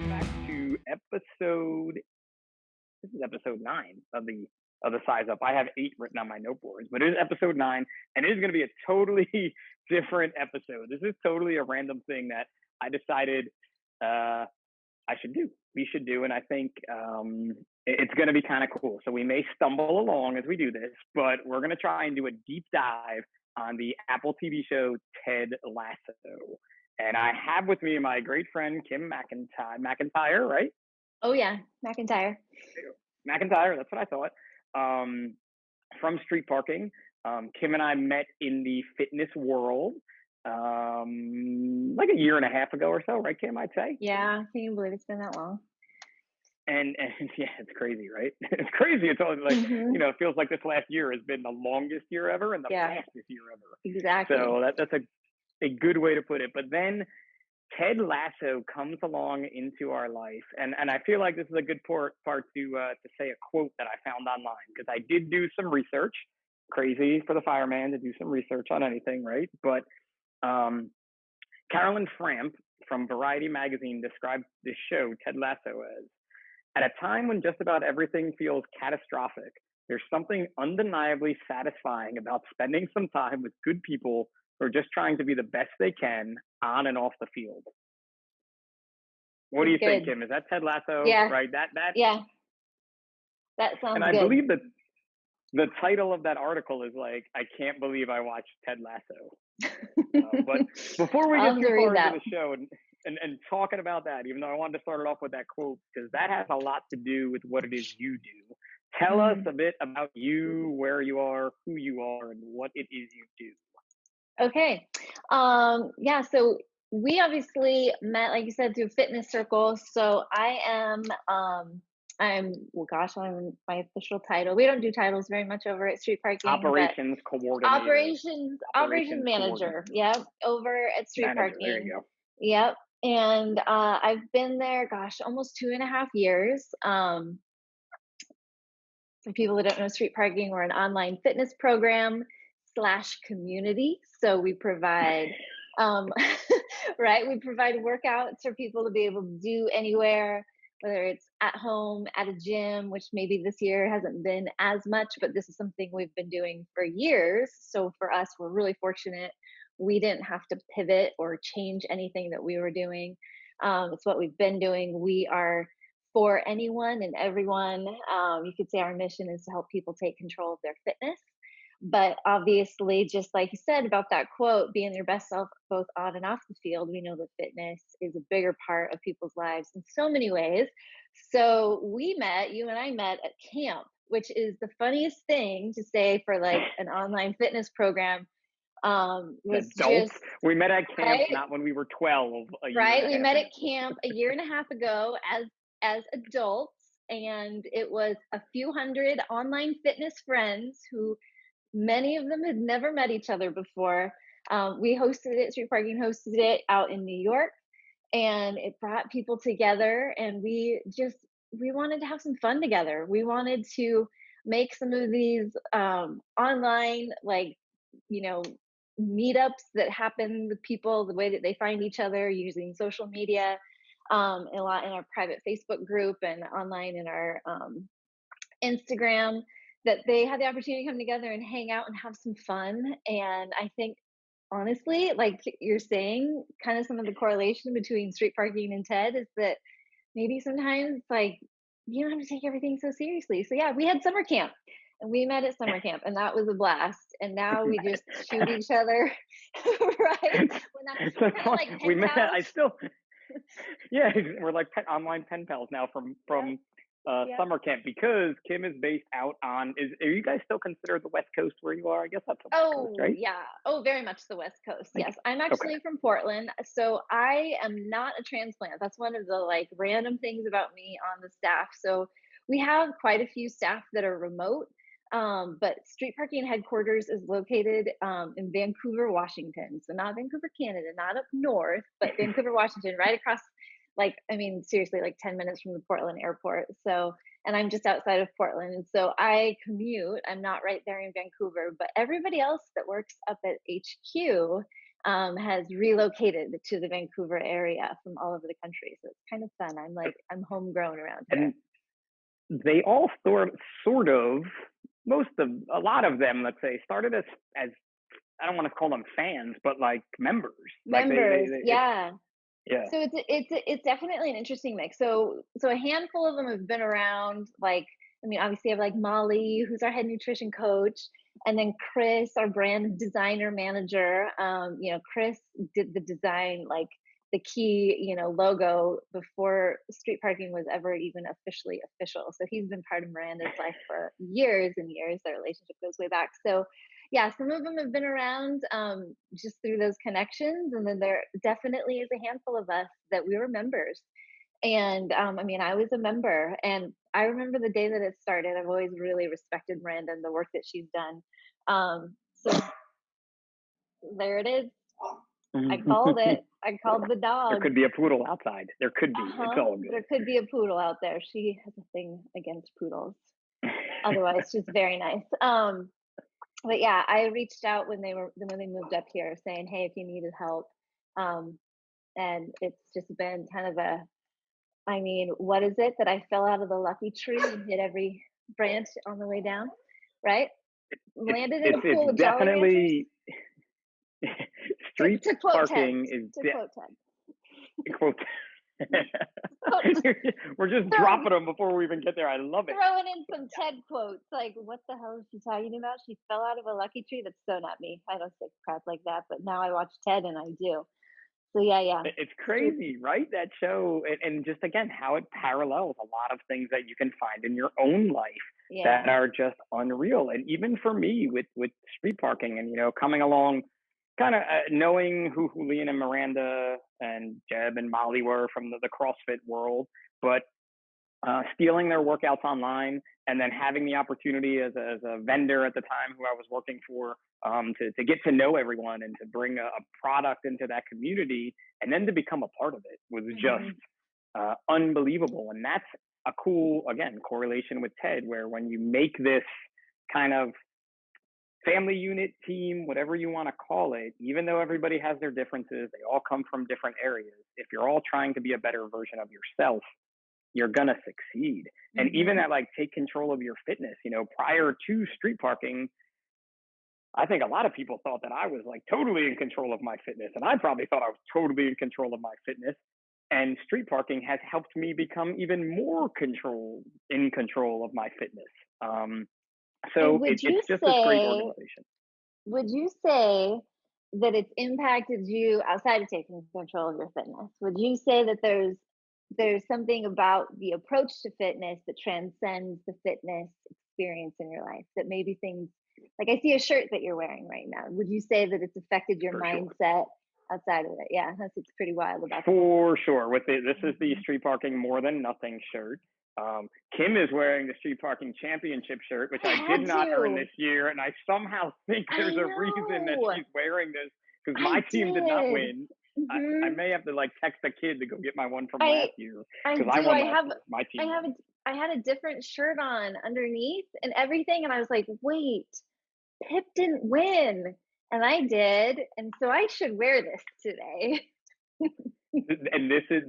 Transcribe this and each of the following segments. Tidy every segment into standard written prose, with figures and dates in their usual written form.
Back to episode. This is episode 9 of the size up. I have 8 written on my note boards, but it is episode 9, and it is going to be a totally different episode. This is totally a random thing that I decided I should do. We should do, and I think it's going to be kind of cool. So we may stumble along as we do this, but we're going to try and do a deep dive on the Apple TV show Ted Lasso. And I have with me my great friend Kim McIntyre, right? Oh yeah, McIntyre. McIntyre, that's what I thought. From Street Parking. Kim and I met in the fitness world like a year and a half ago or so, right, Kim? I'd say. Yeah, can you believe it's been that long? And yeah, it's crazy, right? It's crazy. It's always like, Hmm. it feels like this last year has been the longest year ever and the Yeah, fastest year ever. exactly. So that's a good way to put it. But then Ted Lasso comes along into our life, and I feel like this is a good part to say a quote that I found online because I did do some research. Crazy for the fireman to do some research on anything, right? But um, Carolyn Framp from Variety magazine described this show, Ted Lasso, as at a time when just about everything feels catastrophic. There's something undeniably satisfying about spending some time with good people who are just trying to be the best they can on and off the field. What do It's you think, good. Kim? Is that Ted Lasso? Yeah, Right. That yeah, that and sounds I good. believe that the title of that article is like, I can't believe I watched Ted Lasso. But before we I'll get have too to read far into that. the show and talking about that, even though I wanted to start it off with that quote, because that has a lot to do with what it is you do. Tell us Mhm. a bit about you, where you are, who you are, and what it is you do. Okay. Yeah, so we obviously met, like you said, through fitness circles. So I'm well gosh, I'm my official title. We don't do titles very much over at Street Parking, but Operations coordinator, operations operations manager. coordinator, Yep, over at Street manager. There Parking. you go. Yep. And I've been there, gosh, almost 2.5 years. For people that don't know, Street Parking, we're an online fitness program slash community. So we provide, um, right? We provide workouts for people to be able to do anywhere, whether it's at home, at a gym, which maybe this year hasn't been as much, but this is something we've been doing for years. So for us, we're really fortunate. We didn't have to pivot or change anything that we were doing. It's what we've been doing. We are for anyone and everyone. You could say our mission is to help people take control of their fitness. But obviously, just like you said about that quote, being your best self both on and off the field, we know that fitness is a bigger part of people's lives in so many ways. So you and I met at camp, which is the funniest thing to say for like an online fitness program. Was Adults. just We met at camp, right. not when we were 12 a year and Right, a we half met at ago. camp a year and a half ago as adults, and it was a few hundred online fitness friends who many of them had never met each other before. We hosted it, Street Parking hosted it out in New York, and it brought people together, and we wanted to have some fun together. We wanted to make some of these online, like, you know, meetups that happen with people, the way that they find each other using social media, a lot in our private Facebook group and online in our Instagram, that they had the opportunity to come together and hang out and have some fun. And I think, honestly, like you're saying, kind of some of the correlation between Street Parking and TED is that maybe sometimes, like, you don't have to take everything so seriously. So yeah, we had summer camp and we met at summer camp and that was a blast. And now we just shoot each other, right? We're So kind of fun. like We pen met. pals. I still, yeah, we're like online pen pals now Yep. from Yep. summer camp because Kim is based out on. Is Are you guys still considered the West Coast where you are? I guess that's the West Coast, Oh, right? yeah. Oh, very much the West Coast. Like, Yes. I'm okay. actually from Portland. So I am not a transplant. That's one of the like random things about me on the staff. So we have quite a few staff that are remote. But Street Parking headquarters is located in Vancouver, Washington. So not Vancouver, Canada, not up north, but Vancouver, Washington, right across, like, I mean, seriously, like 10 minutes from the Portland airport. So and I'm just outside of Portland. And so I commute. I'm not right there in Vancouver, but everybody else that works up at HQ has relocated to the Vancouver area from all over the country. So it's kind of fun. I'm like, I'm homegrown around here. And they all sort of, a lot of them, let's say, started as I don't want to call them fans, but like members. Like Members, it's, yeah. yeah. So it's definitely an interesting mix. So a handful of them have been around. Like, I mean, obviously, I have like Molly, who's our head nutrition coach, and then Chris, our brand designer manager. Chris did the design, like the key, logo before street parking was ever even officially official. So he's been part of Miranda's life for years and years. Their relationship goes way back. So yeah, some of them have been around just through those connections, and then there definitely is a handful of us that we were members. And I mean, I was a member, and I remember the day that it started. I've always really respected Miranda and the work that she's done. So there it is. I called it. I called the There dog. could be a poodle outside. There could be. It's all good. There could be a poodle out there. She has a thing against poodles. Otherwise, she's very nice. But yeah, I reached out when they moved up here, saying, "Hey, if you needed help," and it's just been kind of I mean, what is it that I fell out of the lucky tree and hit every branch on the way down, right? Landed in a pool of It's Jolly Ranchers. definitely street To quote Ted. parking is To quote Ted. quote. We're just dropping them before we even get there. I love it. Throwing in some Ted quotes, like, what the hell is she talking about? She fell out of a lucky tree. That's so not me. I don't say crap like that, but now I watch Ted and I do. So yeah. It's crazy, right? That show, and just again, how it parallels a lot of things that you can find in your own life that are just unreal. And even for me with street parking and, coming along, kind of knowing who Julian and Miranda and Jeb and Molly were from the CrossFit world, but stealing their workouts online, and then having the opportunity as a vendor at the time who I was working for, to get to know everyone and to bring a product into that community, and then to become a part of it was just unbelievable. And that's a cool, again, correlation with Ted, where when you make this kind of family unit, team, whatever you want to call it, even though everybody has their differences, they all come from different areas. If you're all trying to be a better version of yourself, you're gonna succeed. And even that, like, take control of your fitness, prior to street parking, I think a lot of people thought that I was like totally in control of my fitness, and I probably thought I was totally in control of my fitness. And street parking has helped me become even more in control of my fitness. So it's just this great organization. Would you say that it's impacted you outside of taking control of your fitness? Would you say that there's something about the approach to fitness that transcends the fitness experience in your life, that maybe things, like I see a shirt that you're wearing right now, would you say that it's affected your mindset outside of it? Yeah, that's what's pretty wild about For sure. This is the Street Parking More Than Nothing shirt. Kim is wearing the Street Parking Championship shirt, which I did not earn this year, and I somehow think there's a reason that she's wearing this, because my team did not win. I may have to text a kid to go get my one from last year, because I won last year. My team. I had a different shirt on underneath and everything, and I was like, wait, Pip didn't win, and I did, and so I should wear this today. And this is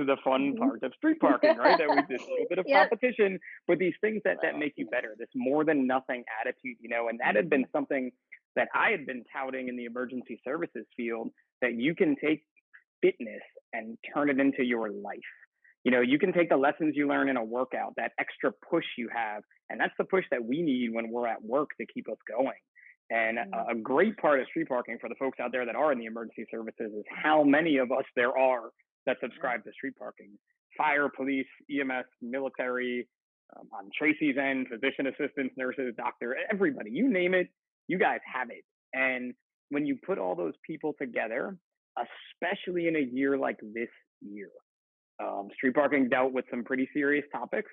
the fun part of street parking, right? That we this little bit of competition, but these things that make you better, this more than nothing attitude, and that had been something that I had been touting in the emergency services field, that you can take fitness and turn it into your life. You can take the lessons you learn in a workout, that extra push you have, and that's the push that we need when we're at work to keep us going. And a great part of street parking for the folks out there that are in the emergency services is how many of us there are that subscribe to street parking. Fire, police, EMS, military, on Tracy's end, physician assistants, nurses, doctor, everybody, you name it, you guys have it. And when you put all those people together, especially in a year like this year, street parking dealt with some pretty serious topics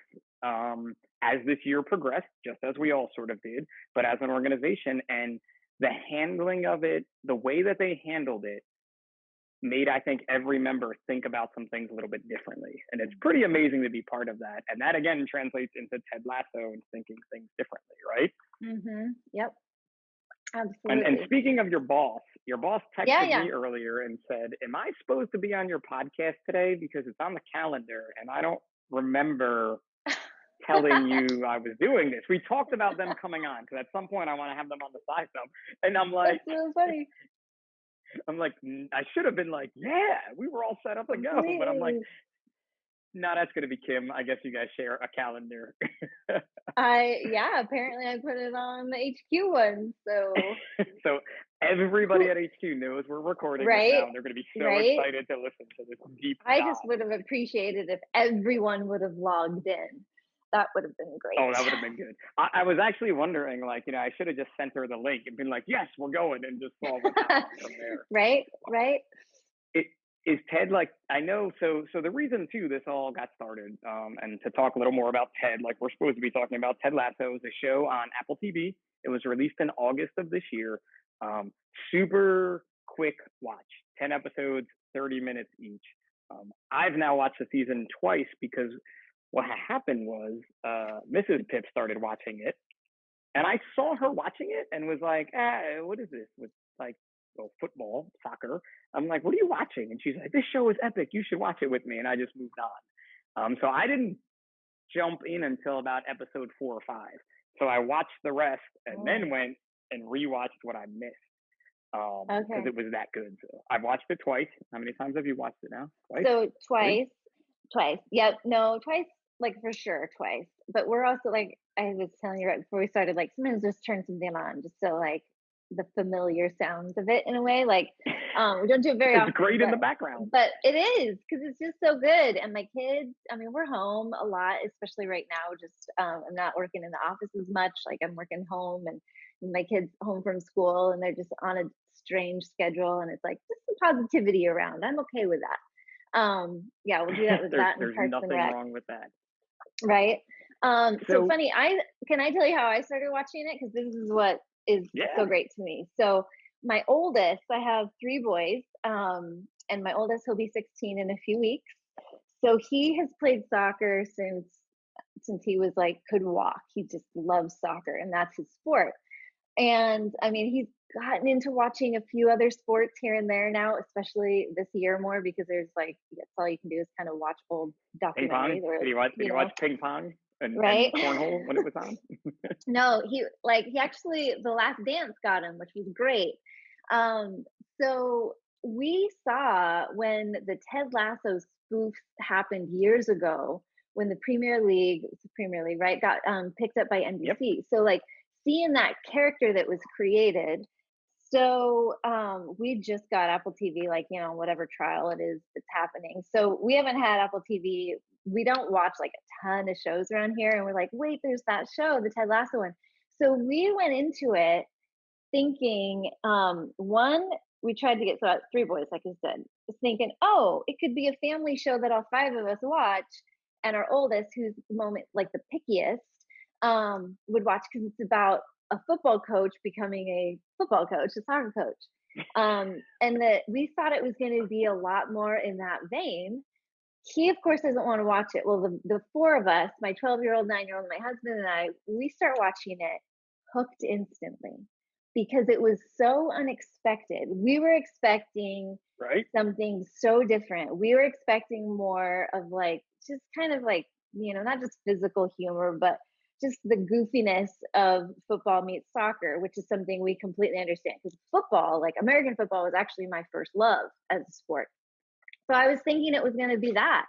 as this year progressed, just as we all sort of did, but as an organization. And the handling of it, the way that they handled it, made, I think, every member think about some things a little bit differently. And it's pretty amazing to be part of that. And that again translates into Ted Lasso and thinking things differently, right? Yep. And Absolutely. speaking of your boss Yeah, texted yeah. me earlier and said, "Am I supposed to be on your podcast today? Because it's on the calendar, and I don't remember telling you I was doing this." We talked about them coming on because at some point I want to have them on the side them, and That's so funny. I'm like, I should have been like, yeah, we were all set up to go, but I'm like, Completely. no, that's gonna be Kim. I guess you guys share a calendar. Yeah, apparently I put it on the HQ one. So So everybody who, at HQ knows we're recording this right? now, and they're going to be so Right? excited to listen to this deep I just would dive. have appreciated if everyone would have logged in. That would have been great. Oh, that would have been good. I was actually wondering, like, I should have just sent her the link and been like, "Yes, we're going," and just saw what happened from there. Right? Right? It is Ted like I know. So the reason too this all got started, and to talk a little more about Ted, like we're supposed to be talking about Ted Lasso is a show on Apple TV. It was released in August of this year. Um, Super quick watch, 10 episodes, 30 minutes each. I've now watched the season twice because what happened was Mrs. Pip started watching it, and I saw her watching it and was like, what is this? With like, well, football, soccer. I'm like, what are you watching? And she's like, this show is epic. You should watch it with me. And I just moved on. So I didn't jump in until about episode 4 or 5. So I watched the rest and Oh, then went and rewatched what I missed because okay. it was that good. So I've watched it twice. How many times have you watched it now? Twice? So Three? twice, twice. Yep. No, twice, like for sure, twice. But we're also like I was telling you right before we started, like sometimes just turn something on just so like the familiar sounds of it in a way. Like we don't do it very It's often, great in the background. but it is because it's just so good. And my kids, I mean, we're home a lot, especially right now. Just I'm not working in the office as much. Like I'm working home and my kids home from school and they're just on a strange schedule and it's like just some positivity around. I'm okay with that. Yeah, we'll do that with that and There's Parks and nothing Rec, wrong with that. right? So So funny. I can I tell you how I started watching it because this is what is so yeah, great to me. So my oldest, I have 3 boys, and my oldest he'll be 16 in a few weeks. So he has played soccer since he was like could walk. He just loves soccer, and that's his sport. And I mean, he's gotten into watching a few other sports here and there now, especially this year more because there's like that's all you can do is kind of watch old ping pong. documentaries or Did you you watch know, ping pong and right? cornhole when it was on? No, he actually the last dance got him, which was great. Um, so we saw when the Ted Lasso spoof happened years ago when the Premier League, right, got picked up by Yep. NBC. So like seeing that character that was created. So we just got Apple TV, like whatever trial it is that's happening. So we haven't had Apple TV. We don't watch like a ton of shows around here, and we're like, wait, there's that show, the Ted Lasso one. So we went into it thinking, one, we tried to get so 3 boys, like I said, was thinking, oh, it could be a family show that all 5 of us watch, and our oldest, who's the moment like the pickiest, would watch because it's about a football coach becoming a football coach, a soccer coach. And that we thought it was going to be a lot more in that vein. He, of course, doesn't want to watch it. Well, the 4 of us, my 12-year-old, 9-year-old, my husband, and I, we start watching it hooked instantly because it was so unexpected. We were expecting Right. something so different. We were expecting more of like, just kind of like, not just physical humor, but just the goofiness of football meets soccer, which is something we completely understand. Because football, like American football, was actually my first love as a sport. So I was thinking it was going to be that.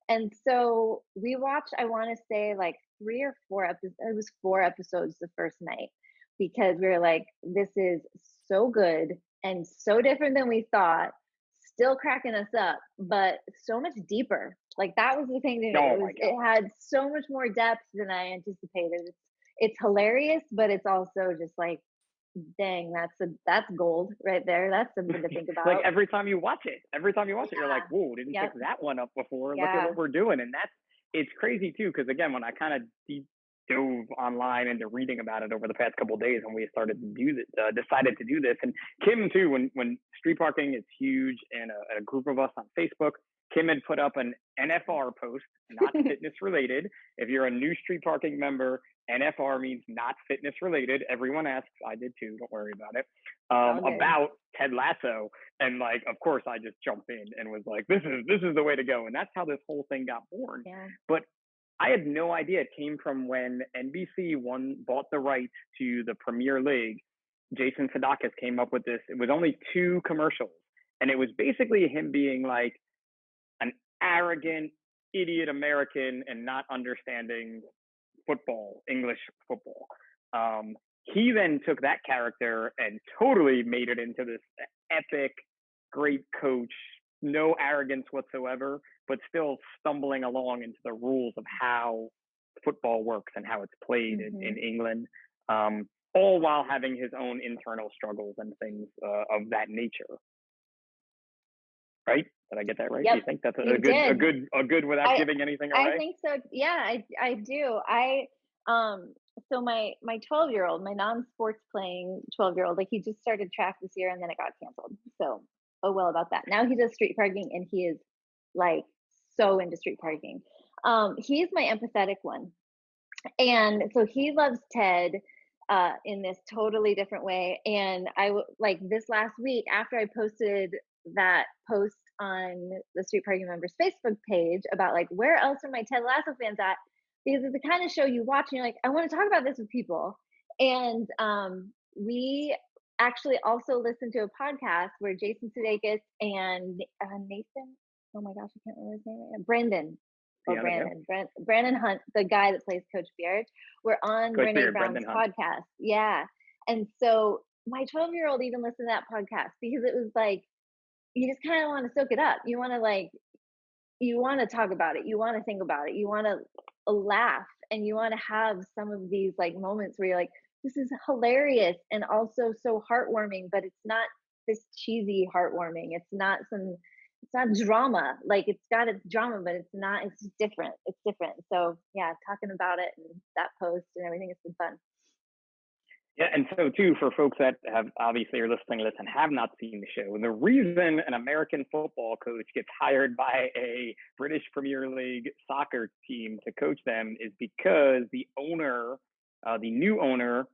And so we watched, I want to say like 3 or 4 episodes. It was 4 episodes the first night because we were like, this is so good and so different than we thought, still cracking us up, but so much deeper. Like that was the thing to me. Oh It was, my it god. had so much more depth than I anticipated. It's hilarious, but it's also just like, dang, that's gold right there. That's something to think Like about. every time you watch it, you're like, Yeah. whoa, didn't pick Yep. that one up before. Look at Yeah. what we're doing. And it's crazy too, because again, when I kind of dove online into reading about it over the past couple of days, and we started to do this, decided to do this. And Kim too, when street parking is huge, and a group of us on Facebook, Kim had put up an NFR post, not fitness related. If you're a new street parking member, NFR means not fitness related. Everyone asks, I did too, don't worry about it. About Ted Lasso. And like, of course, I just jumped in and was like, this is the way to go. And that's how this whole thing got born. Yeah. But I had no idea. It came from when NBC bought the rights to the Premier League. Jason Sudeikis came up with this. It was only 2 commercials, and it was basically him being like an arrogant idiot American and not understanding football, English football. He then took that character and totally made it into this epic, great coach, no arrogance whatsoever, but still stumbling along into the rules of how football works and how it's played in England, all while having his own internal struggles and things of that nature. Right? Did I get that right? Yep, Do you think that's a good without giving anything away? I think so. Yeah, I do. So my 12-year-old, my non-sports playing 12-year-old, like he just started track this year and then it got canceled. So, oh well about that. Now he does street parking and he is like so into street parking. He's my empathetic one. And so he loves Ted in this totally different way. And like this last week after I posted that post on the Street Parking Members Facebook page about like where else are my Ted Lasso fans at, because it's the kind of show you watch and you're like, I want to talk about this with people. And we actually also listened to a podcast where Jason Sudeikis and Nathan, oh my gosh, I can't remember his name right now, Brandon Hunt, the guy that plays Coach Beard, were on Coach Brene Beard, Brown's podcast. Yeah. And so my 12-year-old even listened to that podcast because it was like, you just kind of want to soak it up. You want to talk about it. You want to think about it. You want to laugh, and you want to have some of these like moments where you're like, this is hilarious and also so heartwarming, but it's not this cheesy heartwarming. It's not drama. Like it's got its drama, but it's just different. It's different. So yeah, talking about it and that post and everything, it's been fun. Yeah, and so too, for folks that have obviously are listening to this and have not seen the show, the reason an American football coach gets hired by a British Premier League soccer team to coach them is because the new owner,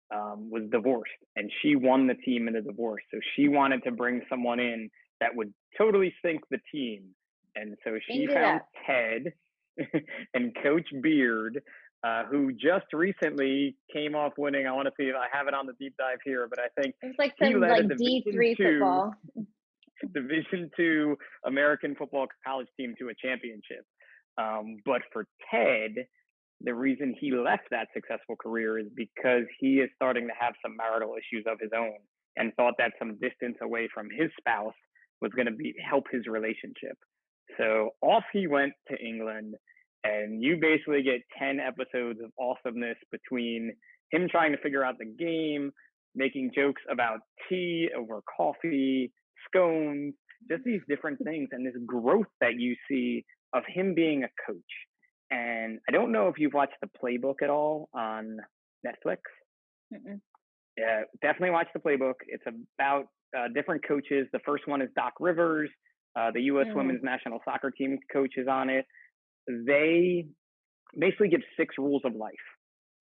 was divorced, and she won the team in a divorce. So she wanted to bring someone in that would totally sink the team, and so she found Ted and Coach Beard, who just recently came off winning. I want to see if I have it on the deep dive here, but I think it's like some like D3 football, Division II American football college team to a championship. But for Ted, the reason he left that successful career is because he is starting to have some marital issues of his own, and thought that some distance away from his spouse was going to help his relationship. So off he went to England. And you basically get 10 episodes of awesomeness between him trying to figure out the game, making jokes about tea over coffee, scones, just these different things, and this growth that you see of him being a coach. And I don't know if you've watched The Playbook at all on Netflix. Yeah, definitely watch The Playbook. It's about different coaches. The first one is Doc Rivers, the U.S. women's national soccer team coach is on it. They basically give 6 rules of life,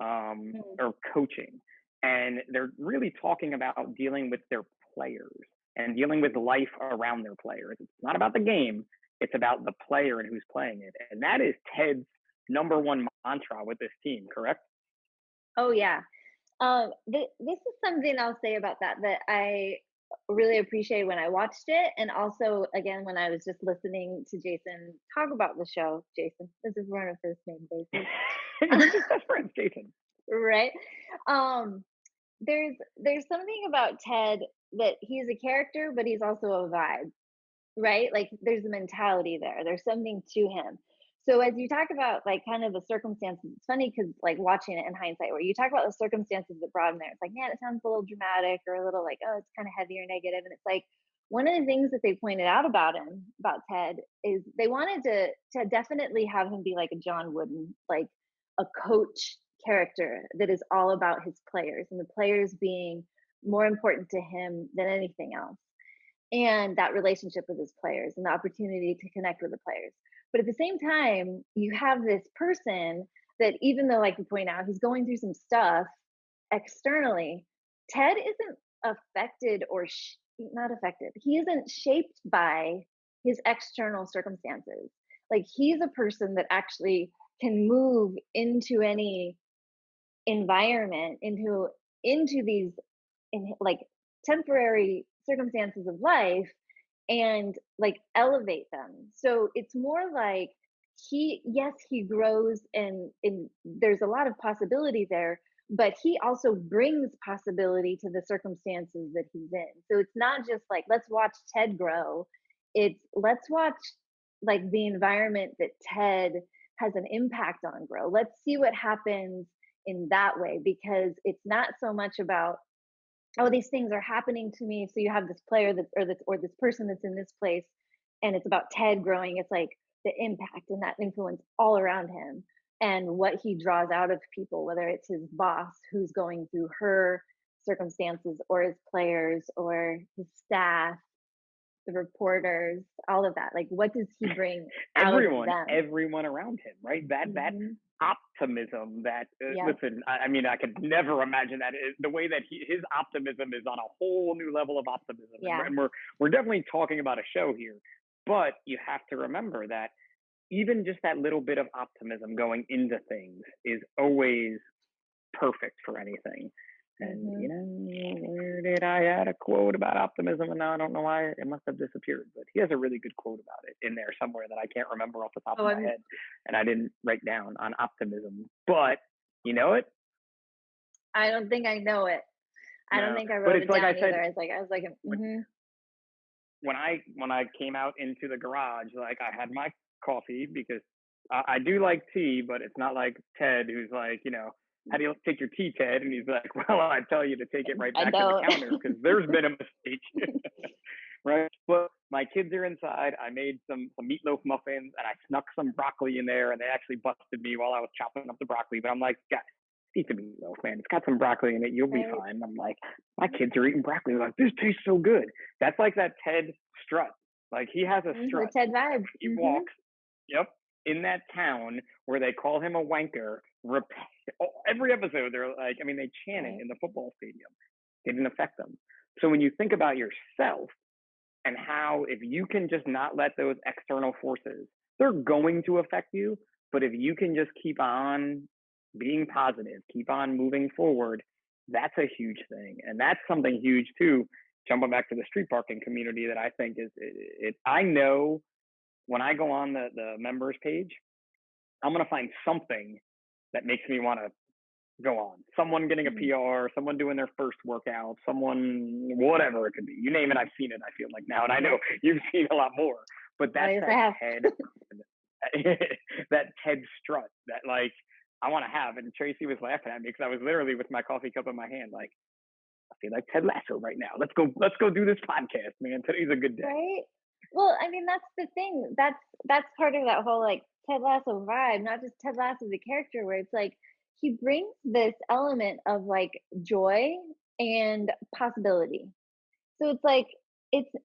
or coaching. And they're really talking about dealing with their players and dealing with life around their players. It's not about the game. It's about the player and who's playing it. And that is Ted's number one mantra with this team, correct? Oh, yeah. This is something I'll say about that I really appreciate when I watched it, and also again when I was just listening to Jason talk about the show. Jason, this is one of his name basis. We're just best friends, Jason. Right. There's something about Ted that he's a character, but he's also a vibe, right? Like there's a mentality there. There's something to him. So as you talk about like kind of the circumstances, it's funny because like watching it in hindsight, where you talk about the circumstances that brought him there, it's like, man, it sounds a little dramatic or a little like, oh, it's kind of heavy or negative. And it's like one of the things that they pointed out about Ted, is they wanted to definitely have him be like a John Wooden, like a coach character that is all about his players and the players being more important to him than anything else, and that relationship with his players and the opportunity to connect with the players. But at the same time, you have this person that, even though, like you point out, he's going through some stuff externally, Ted isn't affected or not affected. He isn't shaped by his external circumstances. Like, he's a person that actually can move into any environment, into these like temporary circumstances of life, and like elevate them. So it's more like, yes, he grows, and there's a lot of possibility there, but he also brings possibility to the circumstances that he's in. So it's not just like, let's watch Ted grow. It's, let's watch like the environment that Ted has an impact on grow. Let's see what happens in that way, because it's not so much about, oh, these things are happening to me. So you have this player that, or this person that's in this place, and it's about Ted growing. It's like the impact and that influence all around him, and what he draws out of people, whether it's his boss who's going through her circumstances, or his players, or his staff, the reporters, all of that. Like, what does he bring out of them? Everyone around him, right? That Mm-hmm. optimism that, Yep. listen, I mean, I could never imagine that the way that his optimism is on a whole new level of optimism. Yeah. And we're definitely talking about a show here, but you have to remember that even just that little bit of optimism going into things is always perfect for anything. And Mm-hmm. you know, where did I add a quote about optimism? And now I don't know why it must have disappeared. But he has a really good quote about it in there somewhere that I can't remember off the top Oh, of my head, and I didn't write down on optimism. But you know it? I don't think I know it. I don't No. think I But wrote it's it like I down said, either. I was like, mm-hmm. when I came out into the garage, like I had my coffee because I do like tea, but it's not like Ted, who's like, you know, how do you take your tea, Ted? And he's like, well, I tell you to take it right I back to the don't. counter because there's been a mistake, right? But my kids are inside. I made some meatloaf muffins and I snuck some broccoli in there, and they actually busted me while I was chopping up the broccoli. But I'm like, guys, eat the meatloaf, man. It's got some broccoli in it. You'll be Right. fine. I'm like, my kids are eating broccoli. They're like, this tastes so good. That's like that Ted strut. Like, he has a The strut. Ted vibe. He Mm-hmm. walks, yep, in that town where they call him a wanker. Every episode, they're like, I mean, they chant it in the football stadium. It didn't affect them. So when you think about yourself and how, if you can just not let those external forces, they're going to affect you. But if you can just keep on being positive, keep on moving forward, that's a huge thing. And that's something huge too. Jumping back to the street parking community, that I think is it. I know when I go on the members page, I'm going to find something that makes me want to go on. Someone getting a PR, someone doing their first workout, someone, whatever it could be. You name it, I've seen it, I feel like now. And I know you've seen a lot more. But that's that Ted, that Ted strut that, like, I want to have. And Tracy was laughing at me because I was literally with my coffee cup in my hand, like, I feel like Ted Lasso right now. Let's go do this podcast, man. Today's a good day. Right? Well, I mean, that's the thing. That's part of that whole like Ted Lasso vibe, not just Ted Lasso the character, where it's like he brings this element of like joy and possibility. So it's like,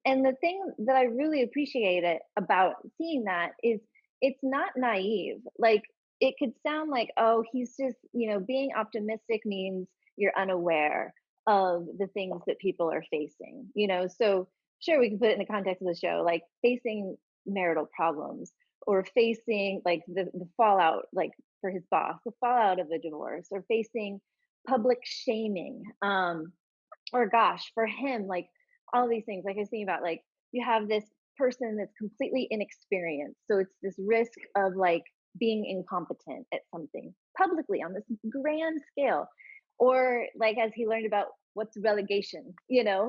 and the thing that I really appreciate it about seeing that is, it's not naive. Like, it could sound like, oh, he's just, being optimistic means you're unaware of the things that people are facing, So sure, we can put it in the context of the show, like facing marital problems, or facing like the fallout, like for his boss, the fallout of a divorce, or facing public shaming. Or gosh, for him, like all these things, like I was thinking about, like you have this person that's completely inexperienced. So it's this risk of like being incompetent at something publicly on this grand scale. Or like, as he learned about what's relegation,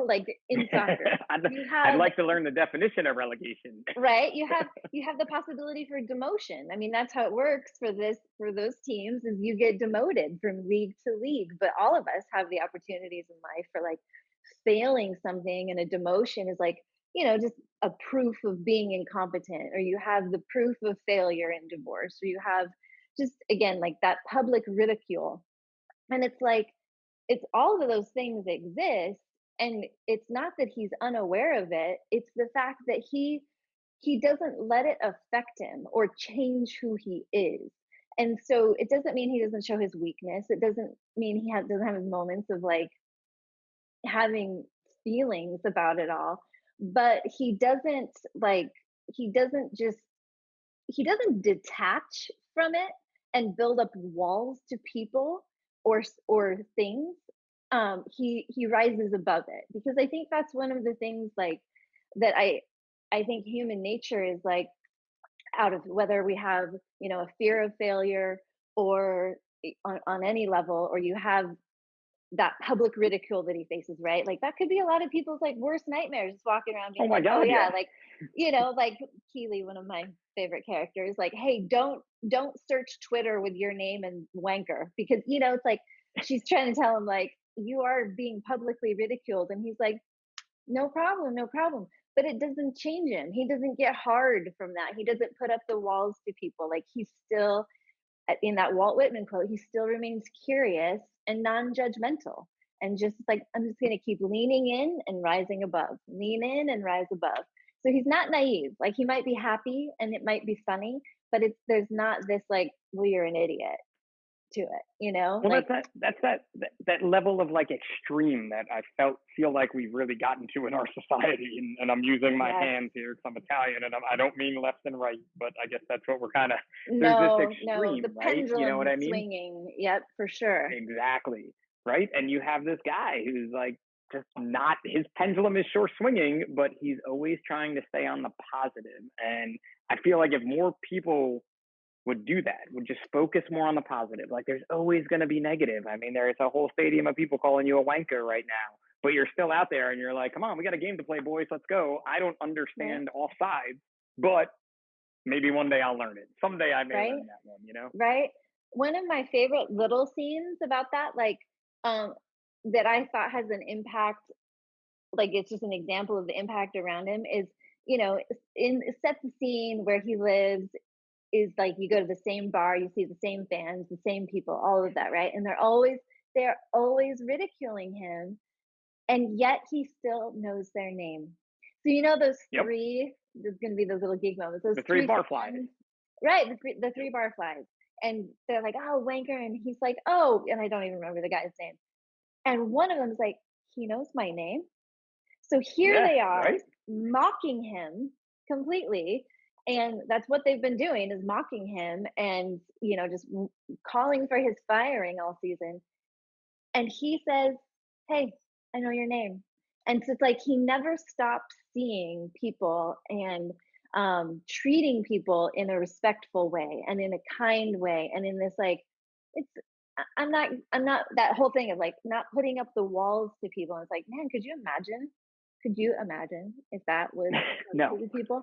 like in soccer. I'd like to learn the definition of relegation. Right? You have the possibility for demotion. I mean, that's how it works for those teams, is you get demoted from league to league. But all of us have the opportunities in life for like failing something, and a demotion is like, just a proof of being incompetent, or you have the proof of failure in divorce, or you have just again like that public ridicule. And it's like it's all of those things exist, and it's not that he's unaware of it, it's the fact that he doesn't let it affect him or change who he is. And so it doesn't mean he doesn't show his weakness. It doesn't mean doesn't have his moments of like having feelings about it all, but he doesn't like he doesn't just he doesn't detach from it and build up walls to people or things. He rises above it, because I think that's one of the things like that I think human nature is like, out of whether we have, a fear of failure, or on any level, or you have that public ridicule that he faces, right? Like that could be a lot of people's like worst nightmares, just walking around Oh being my like, oh God, yeah, yeah. like, like Keely, one of my favorite characters, like, hey, don't search Twitter with your name and wanker, because it's like she's trying to tell him like you are being publicly ridiculed, and he's like, no problem, no problem. But it doesn't change him. He doesn't get hard from that. He doesn't put up the walls to people. Like he's still, in that Walt Whitman quote, he still remains curious and non-judgmental, and just like, I'm just going to keep leaning in and rising above, lean in and rise above. So he's not naive. Like he might be happy and it might be funny, but there's not this like, well, you're an idiot to it, Well, like, that level of like extreme that I feel like we've really gotten to in our society, and I'm using my yes. hands here because I'm Italian, and I don't mean left and right, but I guess that's what we're kind of. There's this No, the extreme, right? You know what pendulum I mean? swinging. Yep, for sure. Exactly. Right. And you have this guy who's like just not, his pendulum is sure swinging, but he's always trying to stay on the positive. And I feel like if more people would do that, would just focus more on the positive. Like there's always going to be negative. I mean, there's a whole stadium of people calling you a wanker right now, but you're still out there and you're like, come on, we got a game to play, boys. Let's go. I don't Right, understand all sides, but maybe one day I'll learn it. Someday I may right, learn that one. right. One of my favorite little scenes about that, like, um, that I thought has an impact, like it's just an example of the impact around him, is, in sets the scene where he lives, is like you go to the same bar, you see the same fans, the same people, all of that, right? And they're always ridiculing him, and yet he still knows their name. So those Yep. three, there's going to be those little geek moments. Those The three three barflies. fans, right? The three barflies, and they're like, "Oh, wanker," and he's like, "Oh," and I don't even remember the guy's name. And one of them is like, "He knows my name." So here Yeah. they are Right. mocking him completely, and that's what they've been doing, is mocking him, and just calling for his firing all season. And he says, "Hey, I know your name." And so it's like he never stops seeing people and treating people in a respectful way and in a kind way, and in this like, it's I'm not that whole thing of like not putting up the walls to people. And it's like, man, could you imagine? Could you imagine if that was how we No. treated people,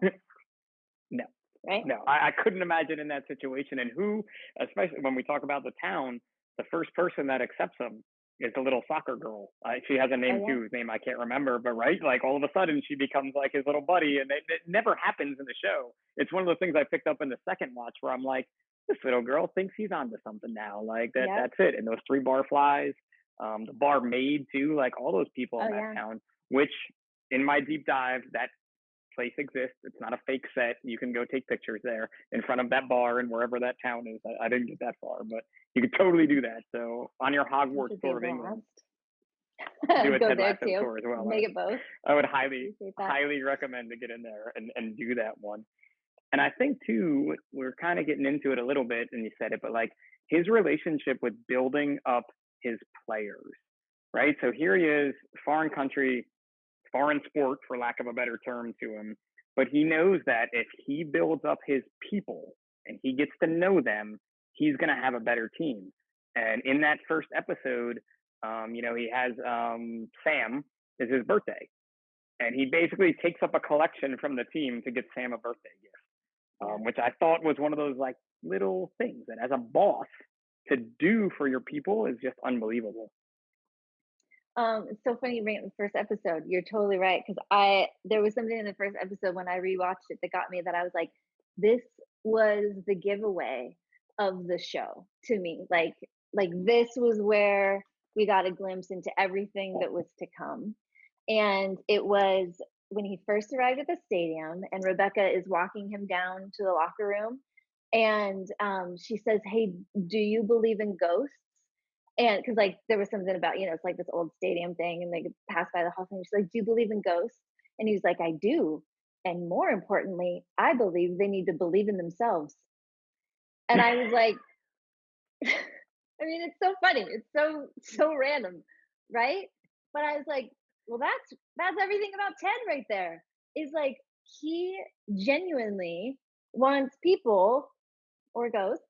No. right? No, I couldn't imagine in that situation. And who, especially when we talk about the town, the first person that accepts him is the little soccer girl. She has a Oh name yeah, too, whose name I can't remember, but right, like all of a sudden she becomes like his little buddy, and it never happens in the show. It's one of those things I picked up in the second watch where I'm like, this little girl thinks he's onto something now. Like that, yep, that's it. And those three bar flies, the barmaid too, like all those people oh in that yeah, town. Which, in my deep dive, that place exists. It's not a fake set. You can go take pictures there in front of that bar and wherever that town is. I didn't get that far, but you could totally do that. So on your which Hogwarts would be a tour of England, blast. do a Go Ted there Lasso too, tour as well. make it both. I would highly, Appreciate that. highly recommend to get in there and do that one. And I think too, we're kind of getting into it a little bit, and you said it, but like his relationship with building up his players, right? So here he is, foreign country, foreign sport, for lack of a better term to him. But he knows that if he builds up his people and he gets to know them, he's going to have a better team. And in that first episode, he has Sam is his birthday, and he basically takes up a collection from the team to get Sam a birthday gift, Yeah. which I thought was one of those like little things that as a boss to do for your people is just unbelievable. It's so funny you bring up the first episode. You're totally right, because there was something in the first episode when I rewatched it that got me, that I was like, this was the giveaway of the show to me. Like this was where we got a glimpse into everything that was to come. And it was when he first arrived at the stadium and Rebecca is walking him down to the locker room and she says, "Hey, do you believe in ghosts?" And because like there was something about, it's like this old stadium thing and they could pass by the whole thing. She's like, "Do you believe in ghosts?" And he was like, "I do. And more importantly, I believe they need to believe in themselves." And I was like, I mean, it's so funny. It's so random, right? But I was like, well, that's everything about Ted right there. Is like he genuinely wants people or ghosts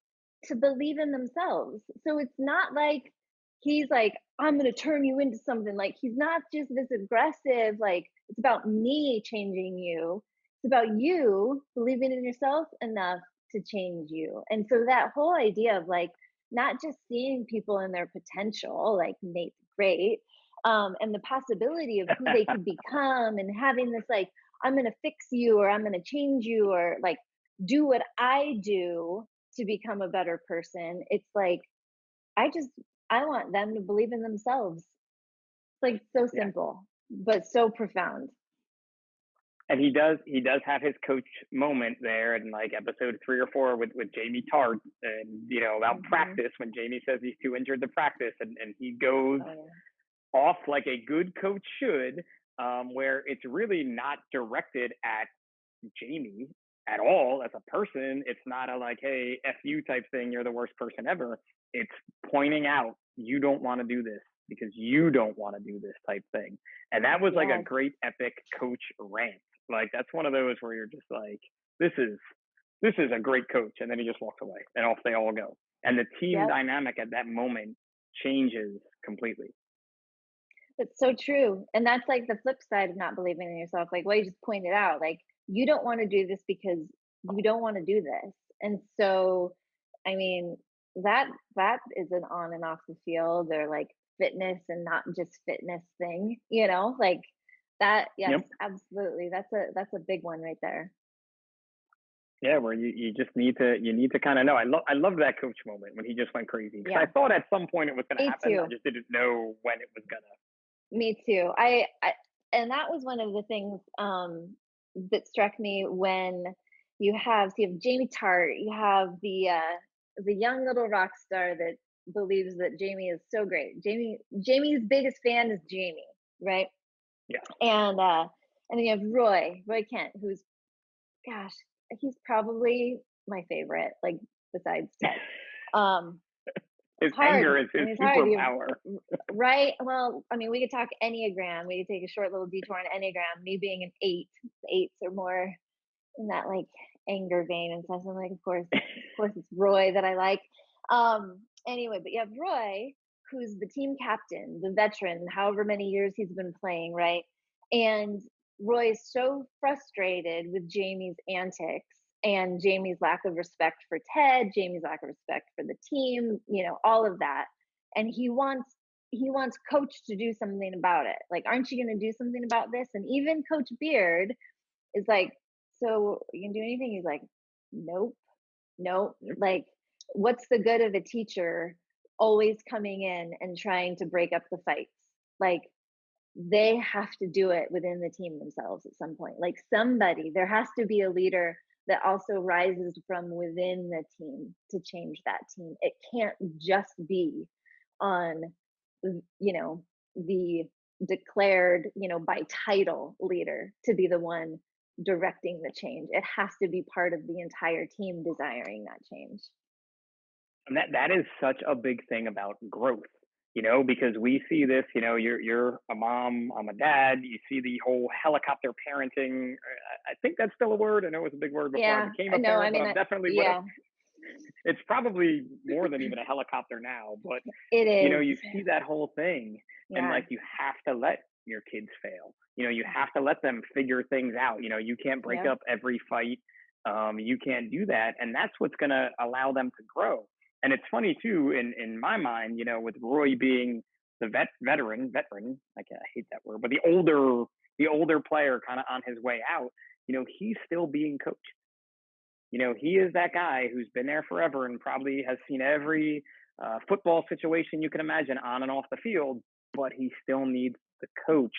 to believe in themselves. So it's not like he's like, I'm going to turn you into something. Like he's not just this aggressive, like, it's about me changing you. It's about you believing in yourself enough to change you. And so that whole idea of like, not just seeing people in their potential, like Nate's great, and the possibility of who they could become and having this like, I'm going to fix you or I'm going to change you or like do what I do to become a better person. It's like I just I want them to believe in themselves. It's like so Yeah. simple, but so profound. And he does have his coach moment there in like episode 3 or 4 with Jamie Tart and about Mhm. practice when Jamie says he's too injured to practice and he goes Oh yeah. off like a good coach should, where it's really not directed at Jamie at all as a person. It's not a like, hey, F you type thing, you're the worst person ever. It's pointing out you don't want to do this because you don't want to do this type thing. And that was like a Yes. great epic coach rant. Like that's one of those where you're just like, this is a great coach. And then he just walks away and off they all go. And the team Yep. dynamic at that moment changes completely. It's so true. And that's like the flip side of not believing in yourself. Like what you just pointed out, like you don't want to do this because you don't want to do this. And so, I mean, that is an on and off the field or like fitness and not just fitness thing, like that. Yes, Yep. absolutely. That's a big one right there. Yeah, where you just need to kind of know. I love that coach moment when he just went crazy because I Yeah, thought at some point it was going to me happen. I too. just didn't know when it was gonna. Me too. I and that was one of the things that struck me when you have Jamie Tart, you have the young little rock star that believes that Jamie is so great. Jamie's biggest fan is Jamie, right? Yeah, And then you have Roy Kent, who's gosh, he's probably my favorite, like besides Ted. Um, his it's hard. anger is I his mean, it's hard. superpower. Right. Well, I mean, we could talk Enneagram. We could take a short little detour on Enneagram. Me being an 8, eights are more in that like anger vein and stuff. So I'm like, of course, it's Roy that I like. Anyway, but you have Roy, who's the team captain, the veteran, however many years he's been playing, right? And Roy is so frustrated with Jamie's antics and Jamie's lack of respect for Ted, Jamie's lack of respect for the team, all of that. And he wants coach to do something about it. Like, aren't you going to do something about this? And even Coach Beard is like, so you can do anything? He's like, nope, nope. Yep. Like, what's the good of a teacher always coming in and trying to break up the fights? Like, they have to do it within the team themselves at some point. Like, there has to be a leader that also rises from within the team to change that team. It can't just be on, the declared, by title leader to be the one directing the change. It has to be part of the entire team desiring that change. And that is such a big thing about growth. Because we see this. You're a mom, I'm a dad. You see the whole helicopter parenting. I think that's still a word. I know it was a big word before I Yeah, became I a know. I parent, but mean, I'm definitely what yeah, it's probably more than even a helicopter now. But it is. you see that whole thing, and Yeah, like you have to let your kids fail. You have to let them figure things out. You can't break yep, up every fight. You can't do that, and that's what's going to allow them to grow. And it's funny too, in my mind, with Roy being the veteran. I hate that word, but the older player, kind of on his way out. He's still being coached. he is that guy who's been there forever and probably has seen every football situation you can imagine on and off the field, but he still needs the coach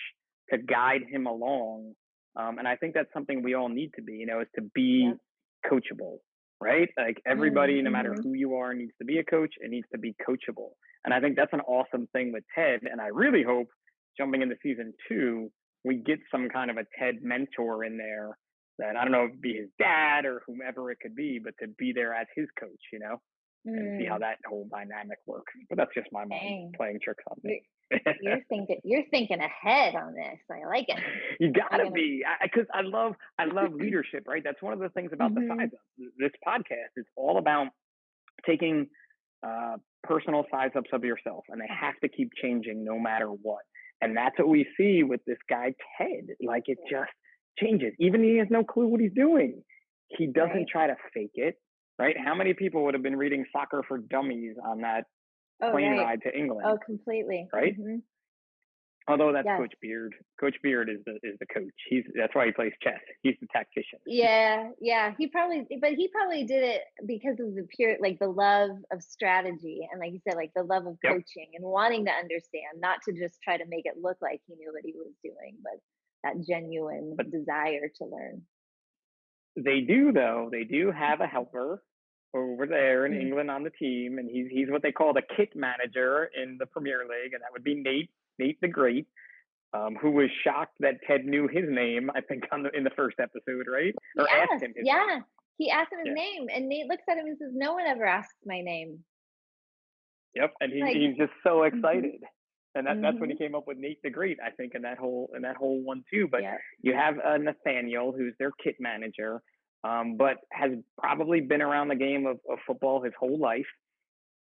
to guide him along. And I think that's something we all need to be, is to be Yep. coachable, right? Like everybody, no matter Mm-hmm. who you are, needs to be a coach and needs to be coachable. And I think that's an awesome thing with Ted. And I really hope jumping into season 2, we get some kind of a Ted mentor in there that, I don't know if it be his dad or whomever it could be, but to be there as his coach, and see how Mm, that whole dynamic works. But that's just my mind dang. playing tricks on You're, me. you're thinking ahead on this. I like it. You You're gotta gonna. be, because I love leadership, right? That's one of the things about the Mm-hmm. size up. This podcast is all about taking personal size ups of yourself, and they have to keep changing no matter what. And that's what we see with this guy Ted. Like it just changes, even he has no clue what he's doing. He Right. doesn't try to fake it, right? How many people would have been reading Soccer for Dummies on that Oh, plane right. ride to England, Oh, completely. right? Mm-hmm. Although that's Yes. Coach Beard. Coach Beard is the coach. That's why he plays chess. He's the tactician. Yeah, yeah. He probably did it because of the pure, like the love of strategy, and like you said, like the love of Yep. coaching and wanting to understand, not to just try to make it look like he knew what he was doing, but that genuine But desire to learn. they do, though. They do have a helper over there in Mm. England on the team, and he's what they call the kit manager in the Premier League, and that would be Nate the Great, who was shocked that Ted knew his name. I think in the first episode, right? Or asked Yes, him his name. yeah. He asked him his Yeah. name, and Nate looks at him and says, "No one ever asks my name." Yep. And Like, he's just so hmm excited. And that's when he hmm came up with Nate the Great, I think, in that whole one too. But yeah, you have Nathaniel, who's their kit manager, but has probably been around the game of football his whole life.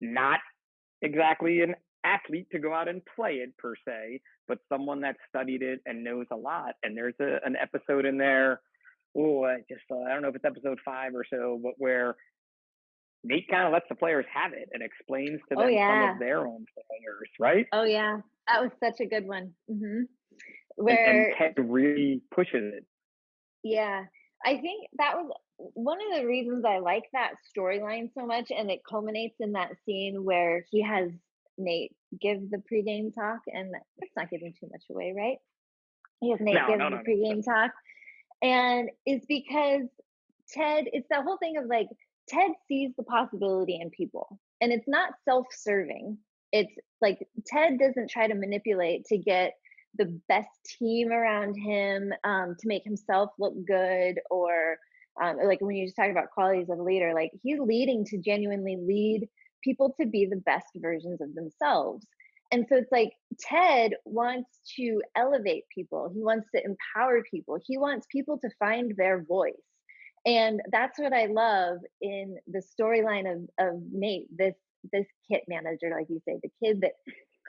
Not exactly an athlete to go out and play it per se, but someone that studied it and knows a lot. And there's an episode in there. Oh, I don't know if it's episode 5 or so, but where Nate kind of lets the players have it and explains to oh them some yeah, of their own failures, right? oh yeah. That was such a good one. And Where Ted really pushes it. Yeah, I think that was one of the reasons I like that storyline so much, and it culminates in that scene where he has Nate give the pregame talk, and that's not giving too much away, right? He has Nate No, give no, the no, no. pregame talk, and it's because it's that whole thing of like Ted sees the possibility in people, and it's not self-serving. It's like Ted doesn't try to manipulate to get the best team around him, to make himself look good, or like when you just talk about qualities of a leader, like he's leading to genuinely lead people to be the best versions of themselves. And so it's like Ted wants to elevate people. He wants to empower people. He wants people to find their voice. And that's what I love in the storyline of Nate, this kit manager, like you say, the kid that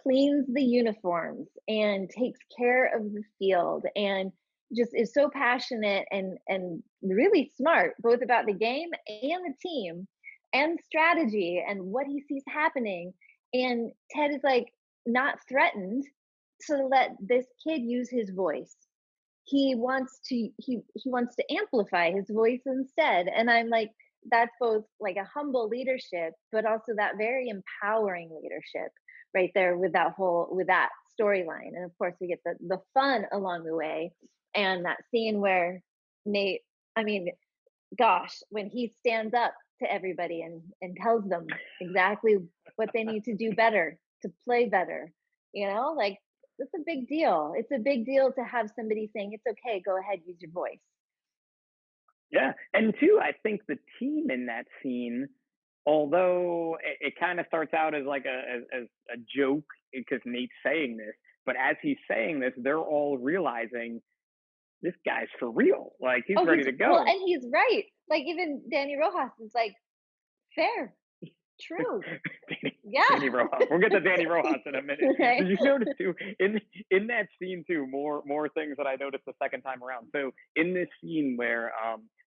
cleans the uniforms and takes care of the field and just is so passionate and really smart, both about the game and the team and strategy and what he sees happening. And Ted is like not threatened to let this kid use his voice. He wants to amplify his voice instead. And I'm like, that's both like a humble leadership, but also that very empowering leadership right there with that storyline. And of course we get the fun along the way, and that scene where Nate, I mean, gosh, when he stands up to everybody and tells them exactly what they need to do better to play better, like that's a big deal. It's a big deal to have somebody saying, it's okay, go ahead, use your voice. Yeah. And two, I think the team in that scene, although it kind of starts out as like as a joke because Nate's saying this, but as he's saying this, they're all realizing this guy's for real. Like he's Oh, ready he's to well, go. and he's right. Like even Danny Rojas is like, fair, true. Yeah. Danny Rojas. We'll get to Danny Rojas in a minute. Right. Did you notice too in that scene too? More things that I noticed the second time around. So in this scene where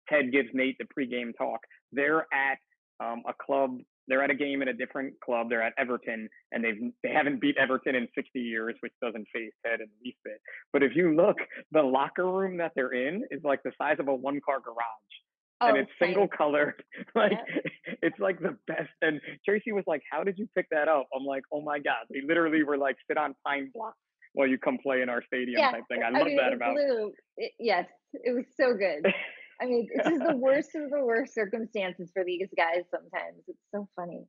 Ted gives Nate the pregame talk, they're at a club. They're at a game at a different club. They're at Everton, and they haven't beat Everton in 60 years, which doesn't faze Ted in the least bit. But if you look, the locker room that they're in is like the size of a one-car garage. and Oh, it's single same. colored. Like Yep. it's like the best. And Tracy was like, "How did you pick that up?" I'm like, "Oh my god, they literally were like sit on pine blocks while you come play in our stadium Yeah, type thing." I I love mean, that it about. blew. Yes, it was so good. I mean, it's just the worst of the worst circumstances for these guys sometimes. It's so funny.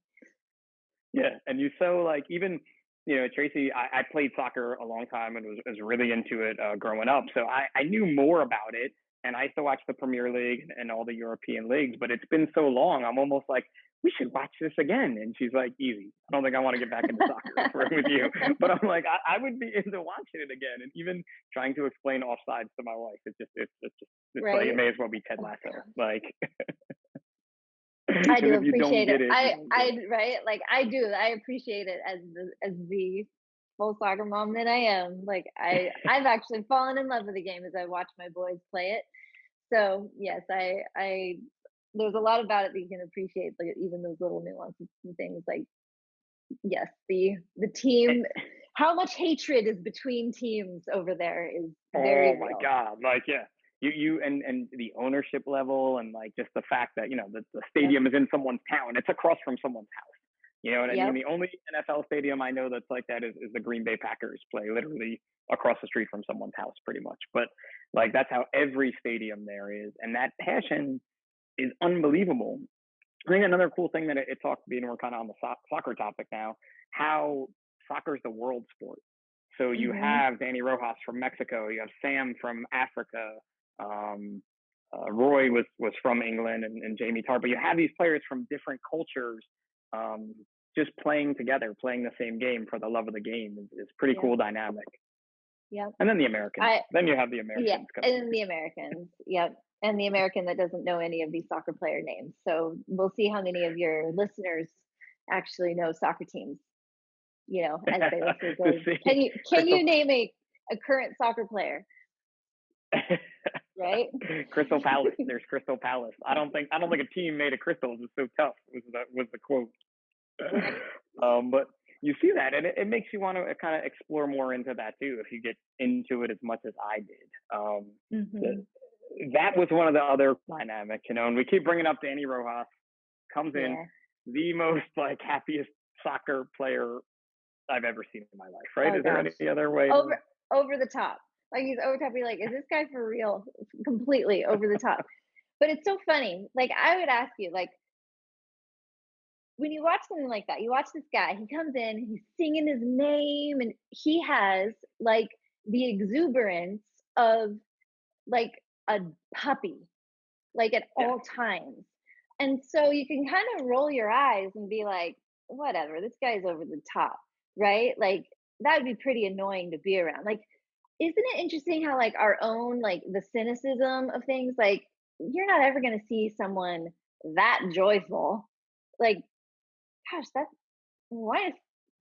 Yeah, and you so like even Tracy. I played soccer a long time and was really into it growing up, so I knew more about it. And I used to watch the Premier League and all the European leagues, but it's been so long. I'm almost like we should watch this again. And she's like, easy. I don't think I want to get back into soccer with you, but I'm like I would be into watching it again, and even trying to explain offsides to my wife. It's like it Right? may as well be Ted Oh my Lasso, god. like I because do if you don't appreciate it. get it, you don't get I it. right? Like I do. I appreciate it as the full soccer mom that I am. Like I've actually fallen in love with the game as I watch my boys play it. So yes, I there's a lot about it that you can appreciate, like even those little nuances and things. Like yes, the team, how much hatred is between teams over there is Oh very my real. God. Like, yeah. You and the ownership level and like just the fact that, the Yep. stadium is in someone's town. It's across from someone's house. You know what I mean? Yep. The only NFL stadium I know that's like that is the Green Bay Packers play literally across the street from someone's house pretty much. But like that's how every stadium there is. And that passion is unbelievable. I think another cool thing that it talks being we're kind of on the soccer topic now, how soccer is the world sport. So you Mhm. have Danny Rojas from Mexico, you have Sam from Africa, um, Roy was from England, and Jamie Tarr. But you have these players from different cultures, um, just playing together, playing the same game for the love of the game is pretty Yep. cool dynamic. Yep. And then the Americans, I then you have the Yeah, Americans coming and in. the Americans. Yep. And the American that doesn't know any of these soccer player names. So we'll see how many of your listeners actually know soccer teams, as they listen to To go. see Can you Crystal name a current soccer player? Right? Crystal Palace. There's Crystal Palace. I don't think a team made of crystals is so tough. Was the quote. Right. But you see that, and it makes you want to kind of explore more into that too. If you get into it as much as I did, Mhm. that was one of the other dynamics, And we keep bringing up Danny Rojas comes in, Yeah. the most like happiest soccer player I've ever seen in my life. Right? Oh Is there gosh. any other way to? Over the top. Like he's over top. You're like, is this guy for real? Completely over the top. But it's so funny. Like I would ask you, like, when you watch something like that, you watch this guy, he comes in, he's singing his name, and he has like the exuberance of like a puppy, like at Yes. all times. And so you can kind of roll your eyes and be like, whatever, this guy's over the top, right? Like that would be pretty annoying to be around. Like, isn't it interesting how like our own, like the cynicism of things, like you're not ever going to see someone that joyful. Like, gosh, that's why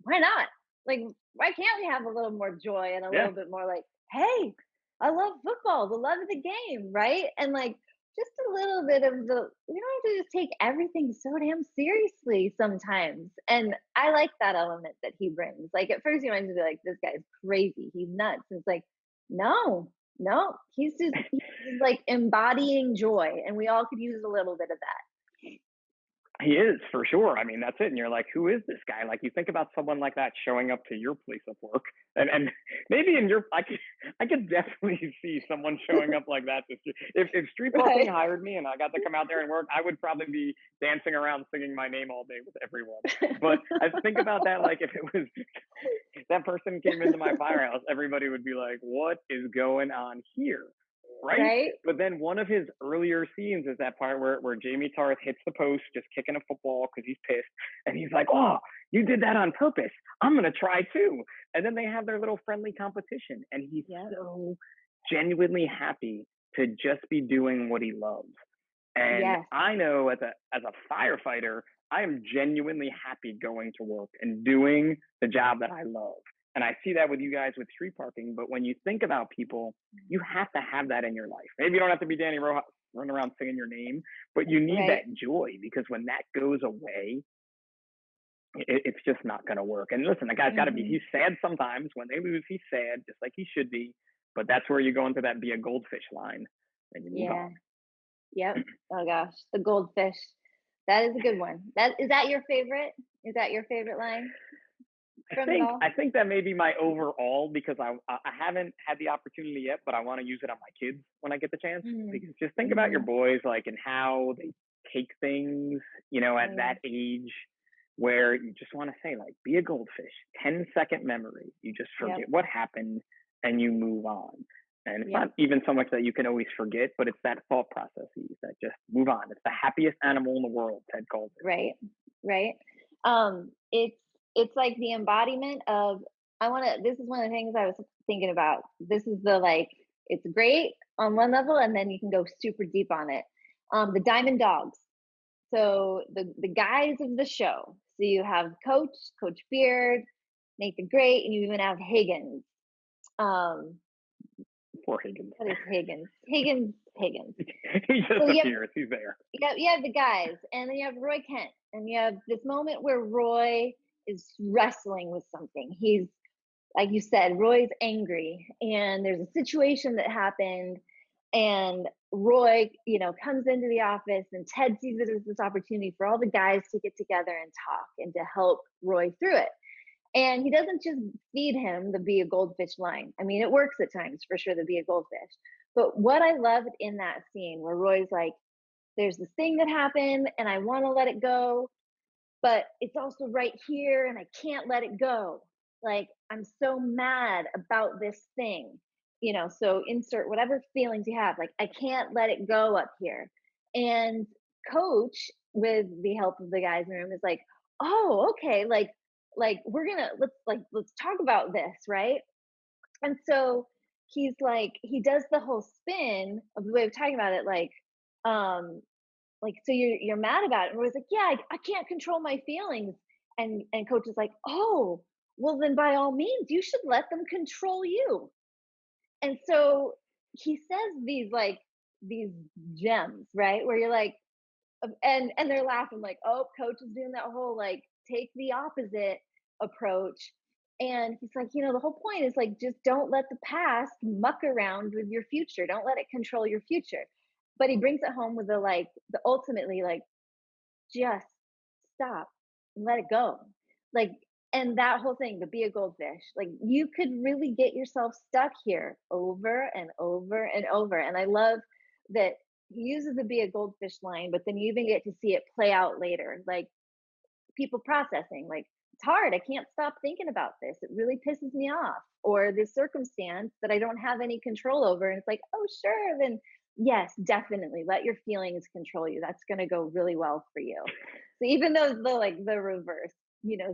not? Like, why can't we have a little more joy and a Yeah. little bit more like, hey, I love football, the love of the game, right? And like just a little bit of we don't have to just take everything so damn seriously sometimes. And I like that element that he brings. Like at first you might just be like, this guy's crazy, he's nuts. And it's like, no, no, he's like embodying joy. And we all could use a little bit of that. He is for sure. I mean, that's it. And you're like, who is this guy? Like, you think about someone like that showing up to your place of work, and maybe in your, I could definitely see someone showing up like that. If street parking Right. hired me and I got to come out there and work, I would probably be dancing around singing my name all day with everyone. But I think about that, like if it was that person came into my firehouse, everybody would be like, what is going on here? Right? Right. But then one of his earlier scenes is that part where Jamie Tarth hits the post, just kicking a football because he's pissed. And he's like, oh, you did that on purpose. I'm going to try too. And then they have their little friendly competition. And he's Yep. so genuinely happy to just be doing what he loves. And Yes. I know as a firefighter, I am genuinely happy going to work and doing the job that I love. And I see that with you guys with street parking. But when you think about people, you have to have that in your life. Maybe you don't have to be Danny Rojas running around singing your name, but you need that Right. joy because when that goes away, it's just not going to work. And listen, the guy's got to be, Mhm. he's sad sometimes. When they lose, he's sad, just like he should be. But that's where you go into that be a goldfish line and you move Yeah. on. Yep. Oh gosh, the goldfish. That is a good one. That is that your favorite? Is that your favorite line from it all? I think that may be my overall because I haven't had the opportunity yet, but I want to use it on my kids when I get the chance. Mhm. Because just think about your Mhm. boys like and how they take things, you know, at Oh yeah. that age where you just want to say like be a goldfish, 10-second memory. You just Yep. forget what happened and you move on. And it's Yep. not even so much that you can always forget, but it's that thought processes that just move on. It's the happiest animal in the world, Ted calls it. Right. Right. It's like the embodiment of I want to this is one of the things I was thinking about. This is the like it's great on one level and then you can go super deep on it. The diamond dogs. So the guys of the show. So you have Coach Beard, Nathan Great, and you even have Higgins. Um, Poor Higgins. what is Higgins? Higgins. He just So appears. He's there. you have the guys, and then you have Roy Kent, and you have this moment where Roy is wrestling with something. He's like you said, Roy's angry, and there's a situation that happened, and Roy, comes into the office, and Ted sees it as this opportunity for all the guys to get together and talk and to help Roy through it. And he doesn't just feed him the be a goldfish line. I mean, it works at times for sure to be a goldfish. But what I loved in that scene where Roy's like, there's this thing that happened and I want to let it go, but it's also right here and I can't let it go. Like, I'm so mad about this thing, so insert whatever feelings you have. Like, I can't let it go up here. And Coach, with the help of the guys in the room, is like, oh, okay, like we're gonna let's talk about this, right? And so he's like, he does the whole spin of the way of talking about it, um, so you're mad about it. And Roy's like, yeah, I can't control my feelings. And Coach is like, oh, well then by all means, you should let them control you. And so he says these gems, right? Where you're like, and they're laughing like, oh, Coach is doing that whole like take the opposite approach. And he's like, the whole point is like just don't let the past muck around with your future. Don't let it control your future. But he brings it home with the ultimately like just stop and let it go. Like, and that whole thing, to be a goldfish, like you could really get yourself stuck here over and over and over. And I love that he uses the be a goldfish line, but then you even get to see it play out later. Like people processing, like, it's hard. I can't stop thinking about this. It really pisses me off. Or this circumstance that I don't have any control over. And it's like, oh, sure. Then, yes, definitely let your feelings control you. That's going to go really well for you. So even though the reverse,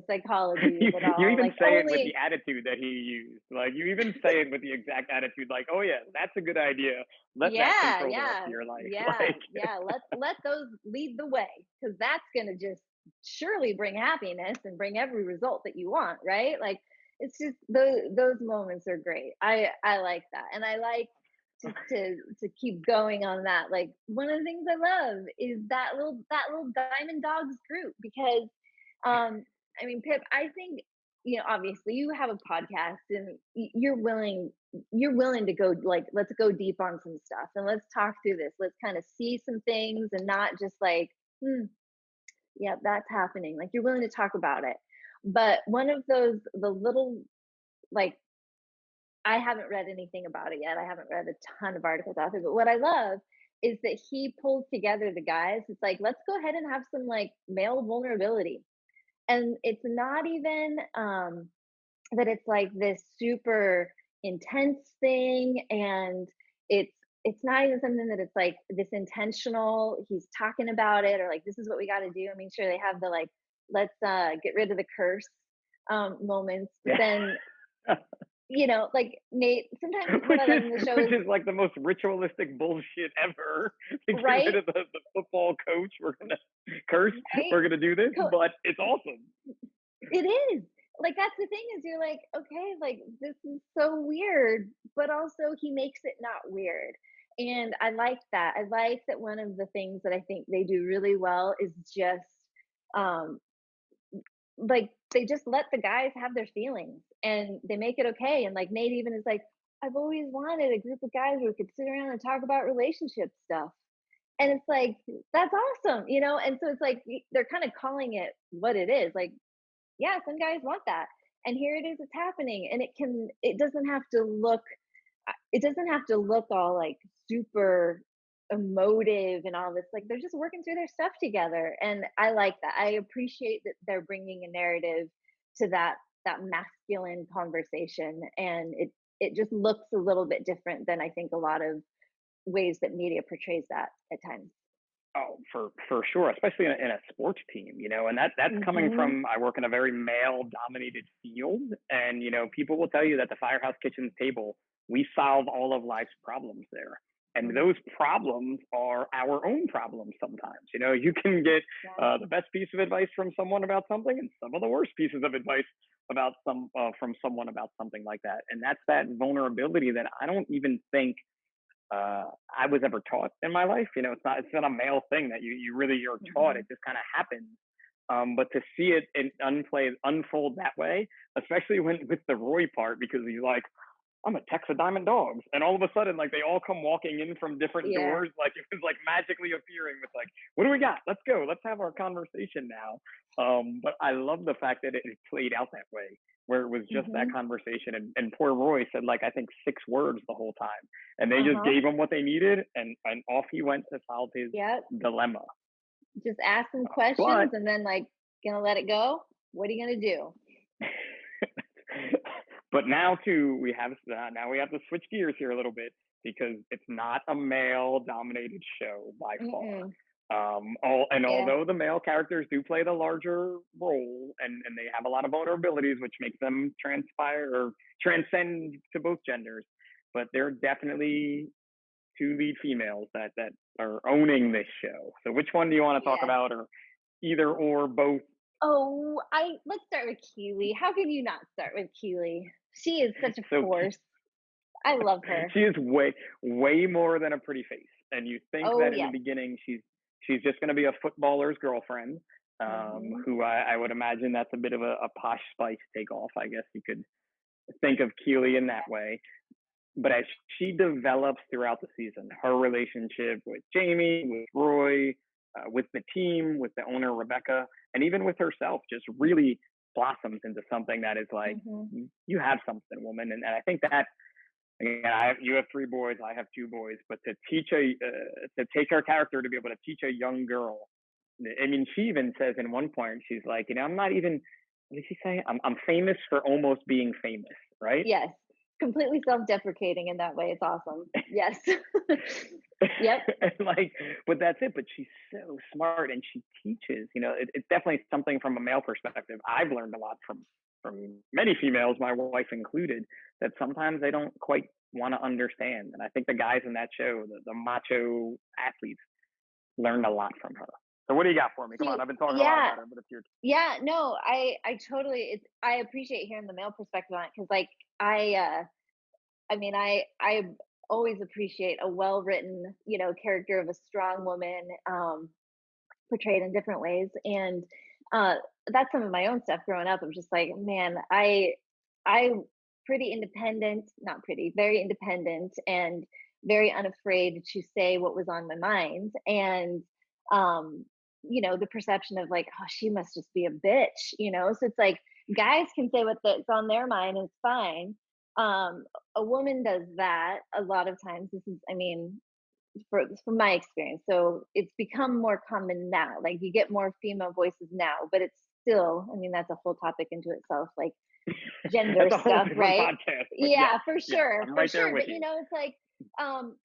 psychology you of it you all, even like say it with the only, attitude that he used. Like you even say it with the exact attitude, like, "Oh yeah, that's a good idea. Let that yeah, control the rest of yeah, your life." yeah, Like, yeah. Let those lead the way because that's going to just surely bring happiness and bring every result that you want, right? Like it's just those moments are great. I like that, and I like just to keep going on that. Like one of the things I love is that little Diamond Dogs group because, I mean, Pip, I think obviously you have a podcast and you're willing to go like let's go deep on some stuff and let's talk through this, let's kind of see some things and not just like yeah, that's happening, like you're willing to talk about it. But one of those the little like I haven't read anything about it yet, I haven't read a ton of articles out there, but what I love is that he pulled together the guys. It's like let's go ahead and have some like male vulnerability, and it's not even that it's like this super intense thing, and it's not even something that it's like this intentional he's talking about it or like this is what we got to do. I mean sure they have the like let's get rid of the curse moments, but yeah. then like Nate sometimes what which I love is in the show which is is like the most ritualistic bullshit ever. To get rid right, of the football coach, we're gonna curse. right. We're gonna do this, Co- but it's awesome. it is like that's the thing is you're like okay like this is so weird but also he makes it not weird. And I like that. I like that one of the things that I think they do really well is just um like they just let the guys have their feelings and they make it okay. And like Nate even is like, I've always wanted a group of guys who could sit around and talk about relationship stuff. And it's like, that's awesome, you know? And so it's like they're kind of calling it what it is. Like, yeah, some guys want that. And here it is, it's happening. And it doesn't have to look, it doesn't have to look all like super emotive and all this. Like they're just working through their stuff together. And I like that. I appreciate that they're bringing a narrative to that masculine conversation. And it just looks a little bit different than I think a lot of ways that media portrays that at times. Oh, for sure, especially in a sports team, and that's coming Mhm. from, I work in a very male dominated field, and people will tell you that the Firehouse Kitchens table, we solve all of life's problems there. And Mhm. those problems are our own problems sometimes. You can get Yeah. the best piece of advice from someone about something, and some of the worst pieces of advice from someone about something like that. And that's that vulnerability that I don't even think I was ever taught in my life. It's not a male thing that you really are taught. It Mhm. just kind of happens. But to see it unfold that way, especially when with the Roy part, because he's like, I'm a Texas Diamond Dogs, and all of a sudden, like they all come walking in from different Yeah. doors, like it was like magically appearing with like, what do we got? Let's go. Let's have our conversation now. But I love the fact that it played out that way, where it was just that Mhm. conversation, and poor Roy said like I think 6 words the whole time, and they just Uh-huh. gave him what they needed, and off he went to solve his Yep. dilemma. Just ask some But questions and then like gonna let it go. What are you gonna do? but now too, we have to switch gears here a little bit because it's not a male dominated show by far. Mm-mm. Yeah. Although the male characters do play the larger role, and they have a lot of vulnerabilities which makes them transpire or transcend to both genders, but they're definitely two lead females that are owning this show. So which one do you want to talk Yes. about, or either or both? Oh, I let's start with Keely. How can you not start with Keely? She is such a So force. I love her. she is way more than a pretty face. And you think Oh that in the yes. beginning she's just going to be a footballer's girlfriend, Mhm. who I would imagine that's a bit of a Posh Spice takeoff. I guess you could think of Keely in that Yeah. way. But as she develops throughout the season, her relationship with Jamie, with Roy, with the team, with the owner Rebecca, and even with herself, just really blossoms into something that is like, Mhm. you have something, woman. And I think that, again, you have 3 boys, I have 2 boys, but to take her character to be able to teach a young girl. I mean, she even says in one point, she's like, I'm not even. What did she say? I'm famous for almost being famous, right? Yes. Completely self-deprecating in that way. It's awesome. Yes. Yep. And like, but that's it. But she's so smart, and she teaches. It's definitely something from a male perspective. I've learned a lot from many females, my wife included, that sometimes they don't quite want to understand. And I think the guys in that show, the macho athletes, learned a lot from her. So what do you got for me? Come on, See, I've been talking a lot yeah. about her, but it's your. Yeah, no, I totally I appreciate hearing the male perspective on it because like I mean I always appreciate a well-written, character of a strong woman portrayed in different ways. And uh that's some of my own stuff growing up. I'm just like, man, I pretty independent, not pretty, very independent and very unafraid to say what was on my mind. And um the perception of like, oh, she must just be a bitch, so it's like guys can say what's on their mind and it's fine. A woman does that a lot of times. This is, I mean, from my experience. So it's become more common now. Like you get more female voices now, but it's still, I mean, that's a whole topic into itself, like gender That's a whole stuff, different right? podcast. But yes, Yeah, yes, I'm for right there sure. with But you. it's like, um,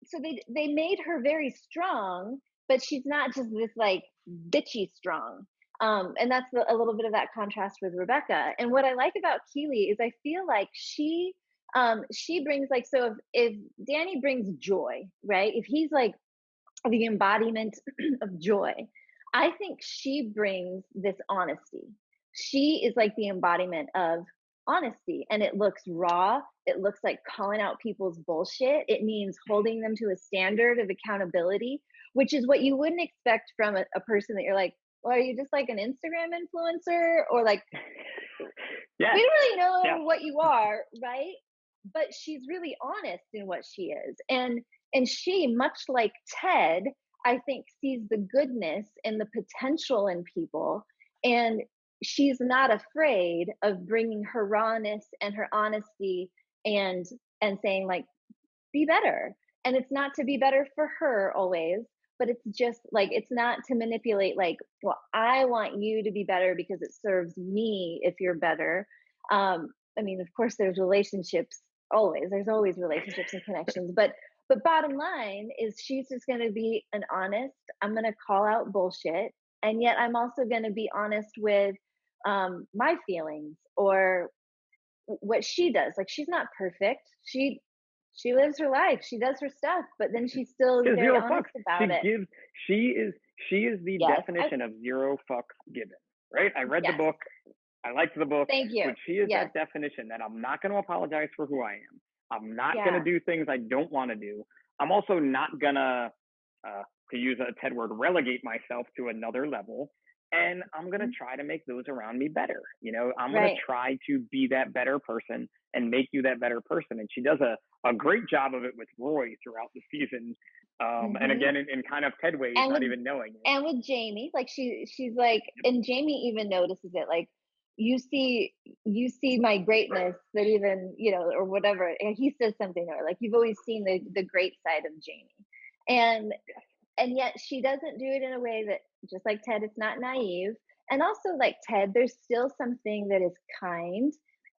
so they made her very strong, but she's not just this like bitchy strong. And that's a little bit of that contrast with Rebecca. And what I like about Keely is I feel like she brings like, so if Danny brings joy, right? If he's like the embodiment of joy, I think she brings this honesty. She is like the embodiment of honesty, and it looks raw. It looks like calling out people's bullshit. It means holding them to a standard of accountability, which is what you wouldn't expect from a person that you're like, well, are you just like an Instagram influencer? Or like, we Yes, don't really know yes. what you are, right? But she's really honest in what she is. And And she, much like Ted, I think sees the goodness and the potential in people. And she's not afraid of bringing her rawness and her honesty and saying like, be better. And it's not to be better for her always, but it's just like, it's not to manipulate, like, well, I want you to be better because it serves me if you're better. I mean, of course, there's relationships always, there's always relationships and connections, but bottom line is she's just going to be an honest, I'm going to call out bullshit. And yet I'm also going to be honest with my feelings or what she does. Like she's not perfect. She lives her life. She does her stuff, but then she still is She has very zero honest fucks. about it. She is the Yes. definition of zero fucks given. Right? I read the Yes. book. I liked the book, Thank you. but she is Yes. that definition that I'm not going to apologize for who I am. I'm not going to Yeah. do things I don't want to do. I'm also not going to use a TED word, relegate myself to another level. And I'm going to try to make those around me better. You know, I'm going to Right. try to be that better person and make you that better person. And she does a great job of it with Roy throughout the season. And again, in kind of TED ways, And not with even knowing it. and with Jamie, like she's like, and Jamie even notices it. Like you see my greatness that even or whatever. And he says something or like you've always seen the great side of Jamie, and yet she doesn't do it in a way that, just like Ted, it's not naive. And also like Ted, there's still something that is kind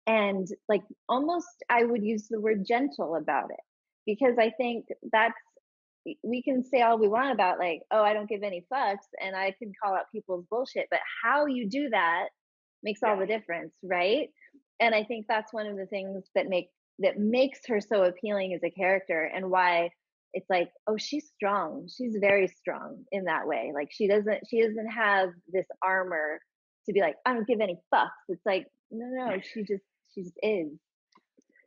and like almost, I would use the word gentle about it, because I think that's, we can say all we want about like, oh, I don't give any fucks and I can call out people's bullshit, but how you do that makes all the difference, right? And I think that's one of the things that makes her so appealing as a character, and why it's like, oh, she's strong. She's very strong in that way. Like she doesn't have this armor to be like, I don't give any fucks. It's like, no, she just is.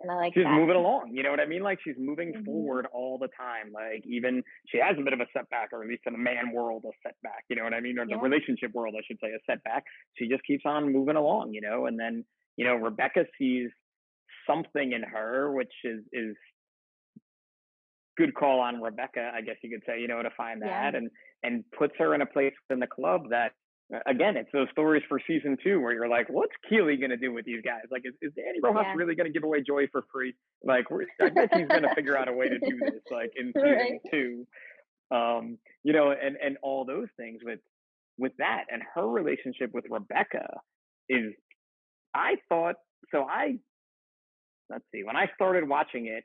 And I like She's that. moving along, you know what I mean? Like she's moving Mm-hmm. forward all the time. Like even she has a bit of a setback, or at least in the man world, a setback, you know what I mean? Or the Yeah. relationship world, I should say, a setback. She just keeps on moving along, you know? And then, Rebecca sees something in her, which is good call on Rebecca, I guess you could say, to find Yeah. that and puts her in a place in the club that, again, it's those stories for season 2 where you're like, what's Keely going to do with these guys? Like, is Danny Rojas Yeah. really going to give away Joy for free? Like, I bet he's going to figure out a way to do this, like in season Right. 2. And all those things with that, and her relationship with Rebecca is, I thought, so let's see, when I started watching it,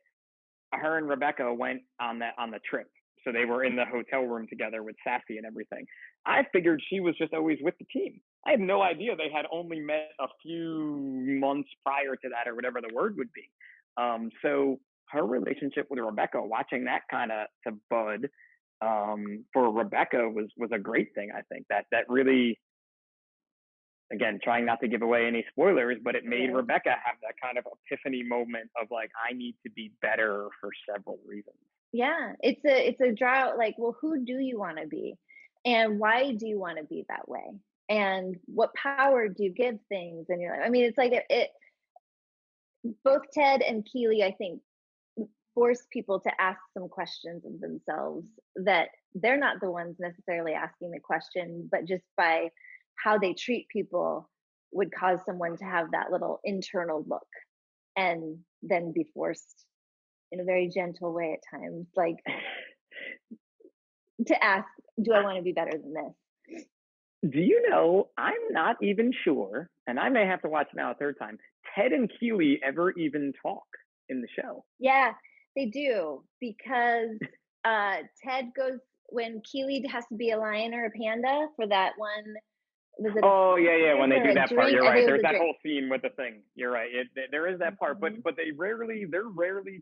her and Rebecca went on the trip. So they were in the hotel room together with Sassy and everything. I figured she was just always with the team. I had no idea they had only met a few months prior to that, or whatever the word would be. So her relationship with Rebecca, watching that kind of to bud, for Rebecca was a great thing. I think that really, again, trying not to give away any spoilers, but it made Rebecca have that kind of epiphany moment of like, I need to be better for several reasons. Yeah, it's a drought. Like, well, who do you want to be, and why do you want to be that way, and what power do you give things in your life? I mean, it's like it both Ted and Keely, I think, force people to ask some questions of themselves that they're not the ones necessarily asking the question, but just by how they treat people would cause someone to have that little internal look and then be forced in a very gentle way at times, like to ask, do I want to be better than this? Do you know, I'm not even sure, and I may have to watch now a third time, Ted and Keely ever even talk in the show. Yeah, they do, because Ted goes, when Keely has to be a lion or a panda for that one. Was it when they do that part, you're right. There's that whole scene with the thing. You're right. There is that part, but they're rarely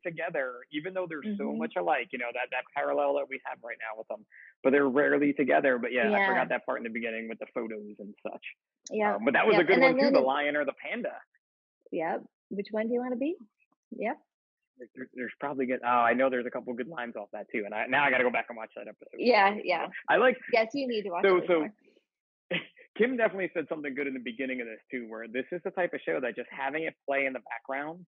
together, even though they're so much alike. That parallel that we have right now with them, but they're rarely together. But yeah, I forgot that part in the beginning with the photos and such. Yeah, but that was a good one too, the lion or the panda. Yep. Which one do you want to be? Yep. There's probably good. Oh, I know there's a couple good lines off that too, and now I got to go back and watch that episode. Yeah. I like. Yes, you need to watch it. So Kim definitely said something good in the beginning of this too, where this is the type of show that just having it play in the background,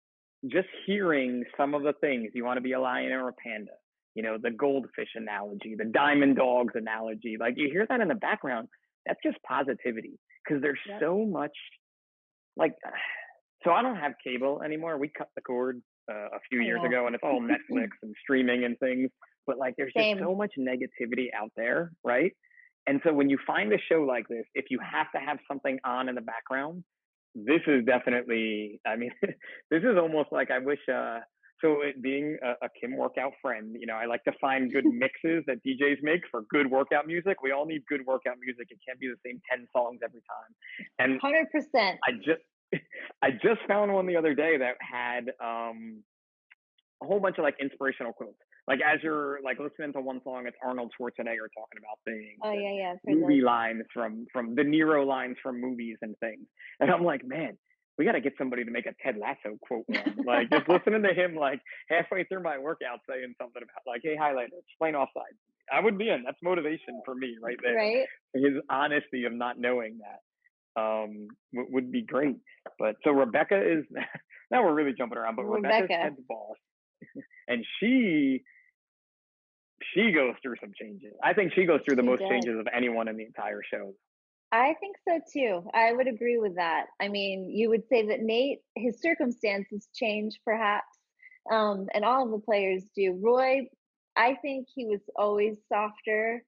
just hearing some of the things, you want to be a lion or a panda, the goldfish analogy, the diamond dogs analogy. Like you hear that in the background, that's just positivity because there's Yep. so much like. So I don't have cable anymore. We cut the cord a few I years know. ago, and it's all Netflix and streaming and things. But like, there's just Same. so much negativity out there, right? And so when you find a show like this, if you have to have something on in the background, this is definitely. I mean, this is almost like I wish. So it being a Kim workout friend, I like to find good mixes that DJs make for good workout music. We all need good workout music. It can't be the same 10 songs every time. And 100%. I just found one the other day that had a whole bunch of like inspirational quotes. Like as you're like listening to one song, it's Arnold Schwarzenegger talking about things, Oh and yeah, for movie those. lines from De Niro lines from movies and things. And I'm like, man, we got to get somebody to make a Ted Lasso quote one. Like just listening to him like halfway through my workout saying something about like, hey, highlighter, explain offside. I would be in. That's motivation for me right there. Right? His honesty of not knowing that would be great. But so Rebecca is now we're really jumping around, but Rebecca's Rebecca. Ted's boss, and she goes through some changes. I think she goes through the She most does. changes of anyone in the entire show. I think so too. I would agree with that. I mean, you would say that Nate, his circumstances change perhaps, and all of the players do. Roy, I think he was always softer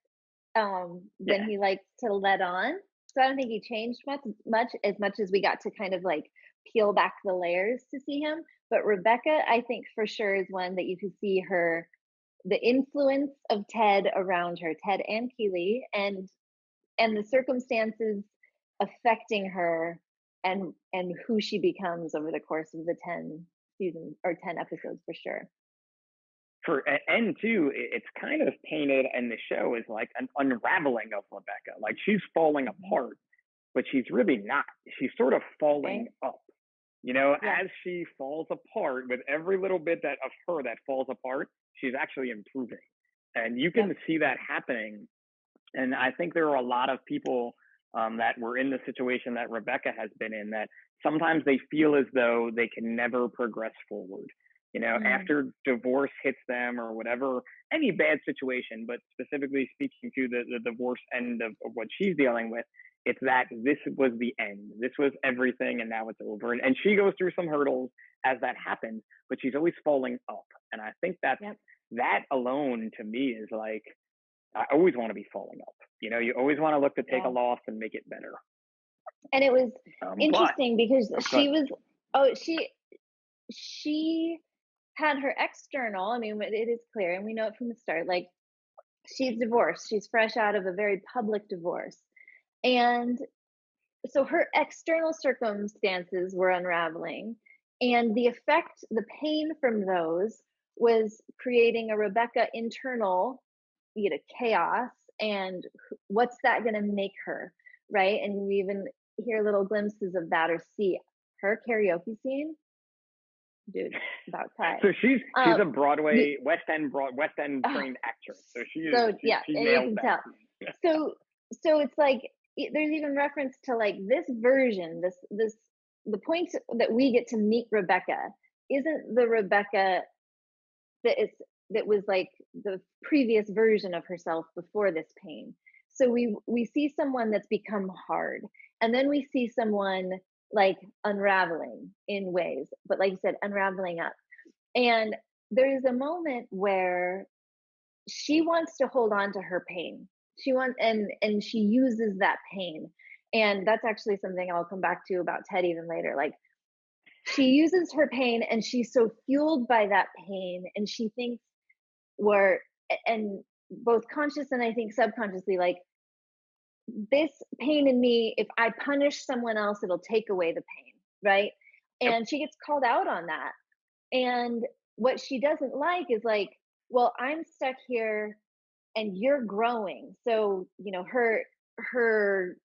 than Yeah, he liked to let on. So I don't think he changed much as we got to kind of like peel back the layers to see him. But Rebecca, I think for sure is one that you could see her, the influence of Ted around her, Ted and Keeley, and the circumstances affecting her and who she becomes over the course of the 10 seasons or 10 episodes for sure. and two, it's kind of painted in the show as like an unraveling of Rebecca. Like she's falling apart, but she's really not. She's sort of falling up. Yeah. As she falls apart, with every little bit that of her that falls apart, she's actually improving. And you can see that happening. And I think there are a lot of people that were in the situation that Rebecca has been in that sometimes they feel as though they can never progress forward. After divorce hits them or whatever, any bad situation, but specifically speaking to the divorce end of what she's dealing with, it's that this was the end. This was everything, and now it's over. And she goes through some hurdles as that happens, but she's always falling up. And I think that alone to me is like, I always want to be falling up. You always want to look to take a loss and make it better. And it was interesting because she had her external, I mean, it is clear, and we know it from the start, like she's divorced. She's fresh out of a very public divorce. And so her external circumstances were unraveling. And the effect, the pain from those was creating a Rebecca internal, chaos. And what's that going to make her? Right. And we even hear little glimpses of that or see her karaoke scene. Dude, about time. So she's a Broadway West End trained actress. So she is. So she nails you can that. Tell. So it's like there's even reference to like this version, the point that we get to meet Rebecca isn't the Rebecca that was like the previous version of herself before this pain. So we see someone that's become hard, and then we see someone like unraveling in ways, but like you said, unraveling up. And there's a moment where she wants to hold on to her pain. She wants, and she uses that pain. And that's actually something I'll come back to about Ted even later. Like she uses her pain and she's so fueled by that pain, and she thinks and both conscious and I think subconsciously, like this pain in me, if I punish someone else, it'll take away the pain, right? And she gets called out on that. And what she doesn't like is like, well, I'm stuck here and you're growing. So, her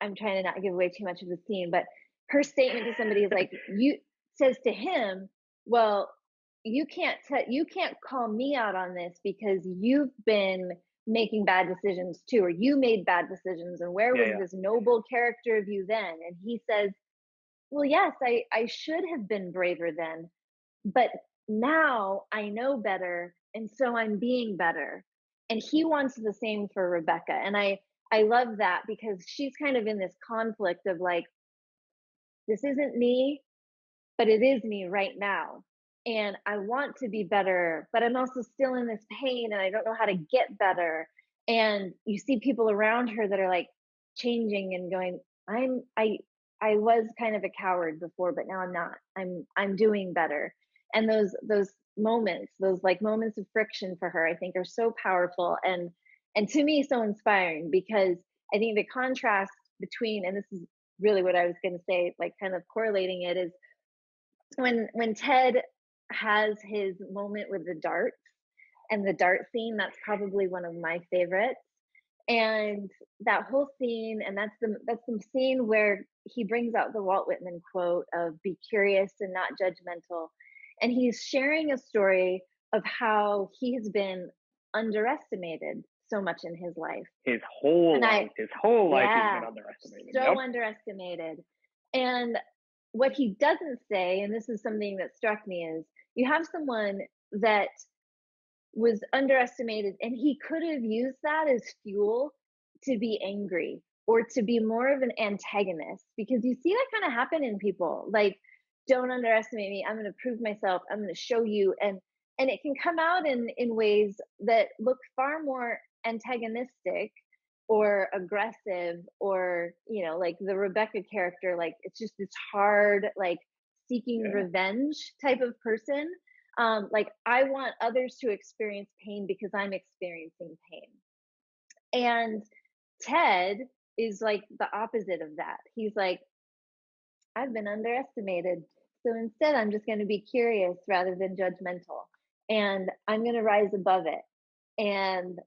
I'm trying to not give away too much of the scene, but her statement to somebody is like, says to him, well, you can't call me out on this because you've been making bad decisions too, or you made bad decisions, and where was this noble character of you then? And he says, well, yes, I should have been braver then, but now I know better, and so I'm being better. And he wants the same for Rebecca. And I love that because she's kind of in this conflict of like, this isn't me, but it is me right now. And I want to be better, but I'm also still in this pain and I don't know how to get better. And you see people around her that are like changing and going, I was kind of a coward before, but now I'm not. I'm doing better. And those moments, those like moments of friction for her, I think are so powerful and to me so inspiring because I think the contrast between, and this is really what I was going to say, like kind of correlating it is when Ted has his moment with the darts and the dart scene, that's probably one of my favorites. And that whole scene, and that's the scene where he brings out the Walt Whitman quote of "Be curious and not judgmental," and he's sharing a story of how he has been underestimated so much in his life. His whole And life, his whole life, he's yeah, been underestimated. so Yep. underestimated. And what he doesn't say, and this is something that struck me, is you have someone that was underestimated and he could have used that as fuel to be angry or to be more of an antagonist because you see that kind of happen in people like don't underestimate me, I'm going to prove myself, I'm going to show you, and it can come out in ways that look far more antagonistic or aggressive or like the Rebecca character, like it's just this hard like seeking Yeah. revenge type of person. Like I want others to experience pain because I'm experiencing pain. And Ted is like the opposite of that. He's like, I've been underestimated. So instead, I'm just going to be curious rather than judgmental. And I'm going to rise above it. And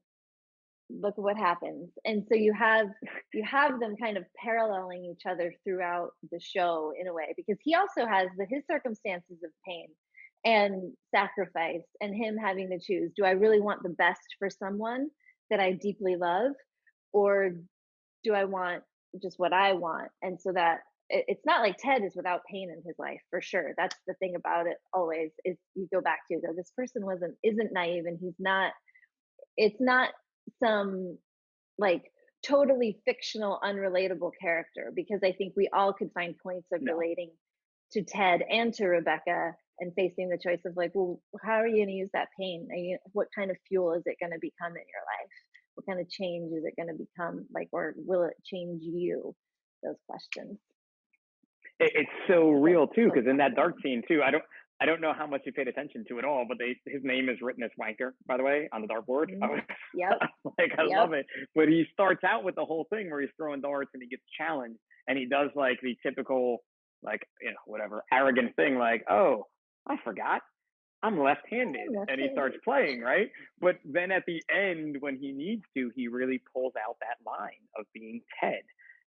look at what happens. And so you have them kind of paralleling each other throughout the show in a way, because he also has his circumstances of pain and sacrifice and him having to choose, do I really want the best for someone that I deeply love, or do I want just what I want? And so that it's not like Ted is without pain in his life for sure. That's the thing about it always, is you go back to this person isn't naive, and he's not, it's not some like totally fictional, unrelatable character, because I think we all could find points of No. relating to Ted and to Rebecca and facing the choice of like, well, how are you going to use that pain? What kind of fuel is it going to become in your life? What kind of change is it going to become, like, or will it change you? Those questions. It's so real too, So because in that dart scene too, I don't know how much you paid attention to it all, but his name is written as Wanker, by the way, on the dartboard. Yep. I love it. But he starts out with the whole thing where he's throwing darts and he gets challenged and he does like the typical, like, whatever, arrogant thing, like, oh, I forgot, I'm left-handed, and he starts playing, right? But then at the end, when he needs to, he really pulls out that line of being Ted,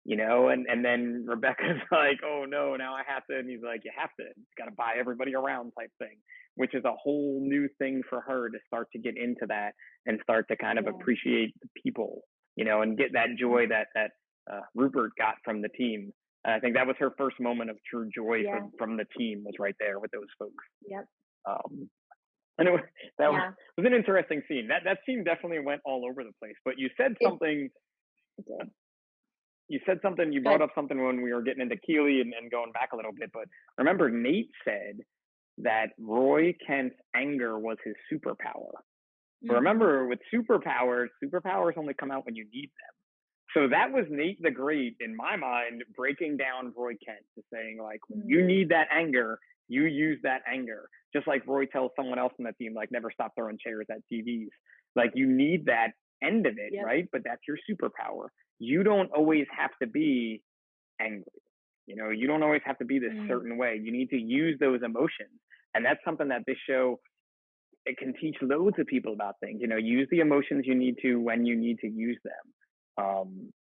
and then Rebecca's like, oh no, now I have to, and he's like, you have to, you got to buy everybody around type thing, which is a whole new thing for her to start to get into that and start to kind of appreciate the people, and get that joy that Rupert got from the team. And I think that was her first moment of true joy from the team, was right there with those folks. Yep. And was an interesting scene. That scene definitely went all over the place. But you said something. You brought up something when we were getting into Keeley and going back a little bit. But remember, Nate said that Roy Kent's anger was his superpower. But remember, with superpowers only come out when you need them. So that was Nate the Great, in my mind, breaking down Roy Kent to saying, like, when you need that anger, you use that anger. Just like Roy tells someone else on the team, like, never stop throwing chairs at TVs. Like, you need that end of it, right? But that's your superpower. You don't always have to be angry. You don't always have to be this certain way. You need to use those emotions. And that's something that this show, it can teach loads of people about things. Use the emotions you need to when you need to use them.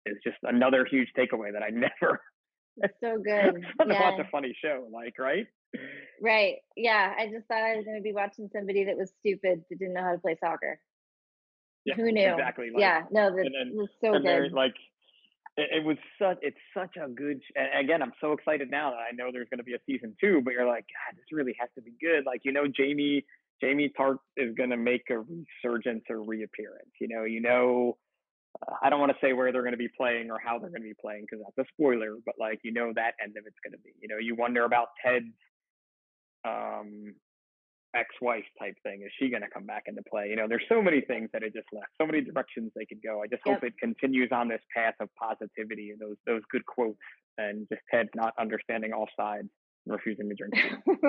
It's just another huge takeaway that I never. It's so good. To watch a funny show, like, right? Right. Yeah. I just thought I was going to be watching somebody that was stupid, that didn't know how to play soccer. Yeah, who knew? Exactly. Like, yeah. No, that was so good. Like, it's such a good. Again, I'm so excited now that I know there's going to be a season 2. But you're like, God, this really has to be good. Like, Jamie Jamie Tart is going to make a resurgence or reappearance. I don't want to say where they're going to be playing or how they're going to be playing because that's a spoiler, but like, that end of it's going to be, you wonder about Ted's um, ex-wife type thing. Is she going to come back into play? There's so many things that it just left, so many directions they could go. I just hope it continues on this path of positivity and those good quotes and just Ted not understanding all sides and refusing to drink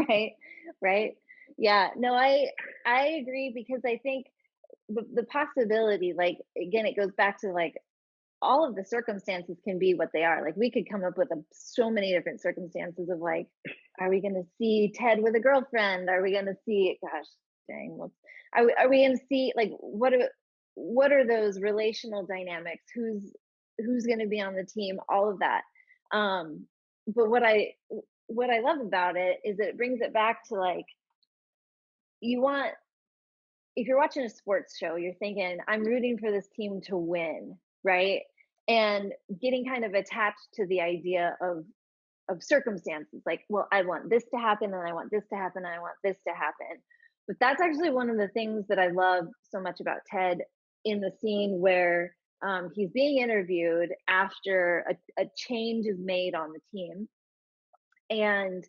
tea. Right. Yeah, no, I agree because I think the possibility, like, again, it goes back to like all of the circumstances can be what they are. Like we could come up with so many different circumstances of like, are we going to see Ted with a girlfriend? Are we going to see, gosh, dang, are we going to see like, what are those relational dynamics? Who's going to be on the team? All of that. But what I love about it is that it brings it back to like, if you're watching a sports show, you're thinking, I'm rooting for this team to win, right? And getting kind of attached to the idea of circumstances, like, well, I want this to happen, and I want this to happen, and I want this to happen. But that's actually one of the things that I love so much about Ted in the scene where he's being interviewed after a change is made on the team, and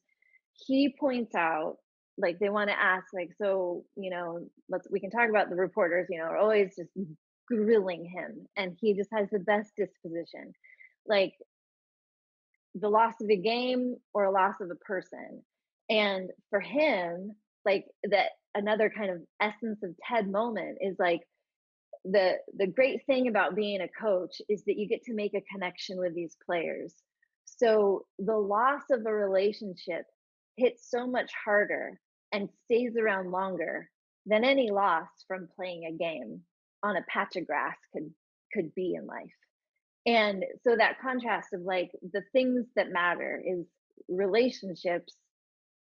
he points out, like, they want to ask, like, so we can talk about the reporters, are always just grilling him, and he just has the best disposition, like the loss of a game or a loss of a person. And for him, like, that another kind of essence of Ted moment is like, the great thing about being a coach is that you get to make a connection with these players. So the loss of a relationship hits so much harder and stays around longer than any loss from playing a game on a patch of grass could be in life. And so that contrast of like the things that matter is relationships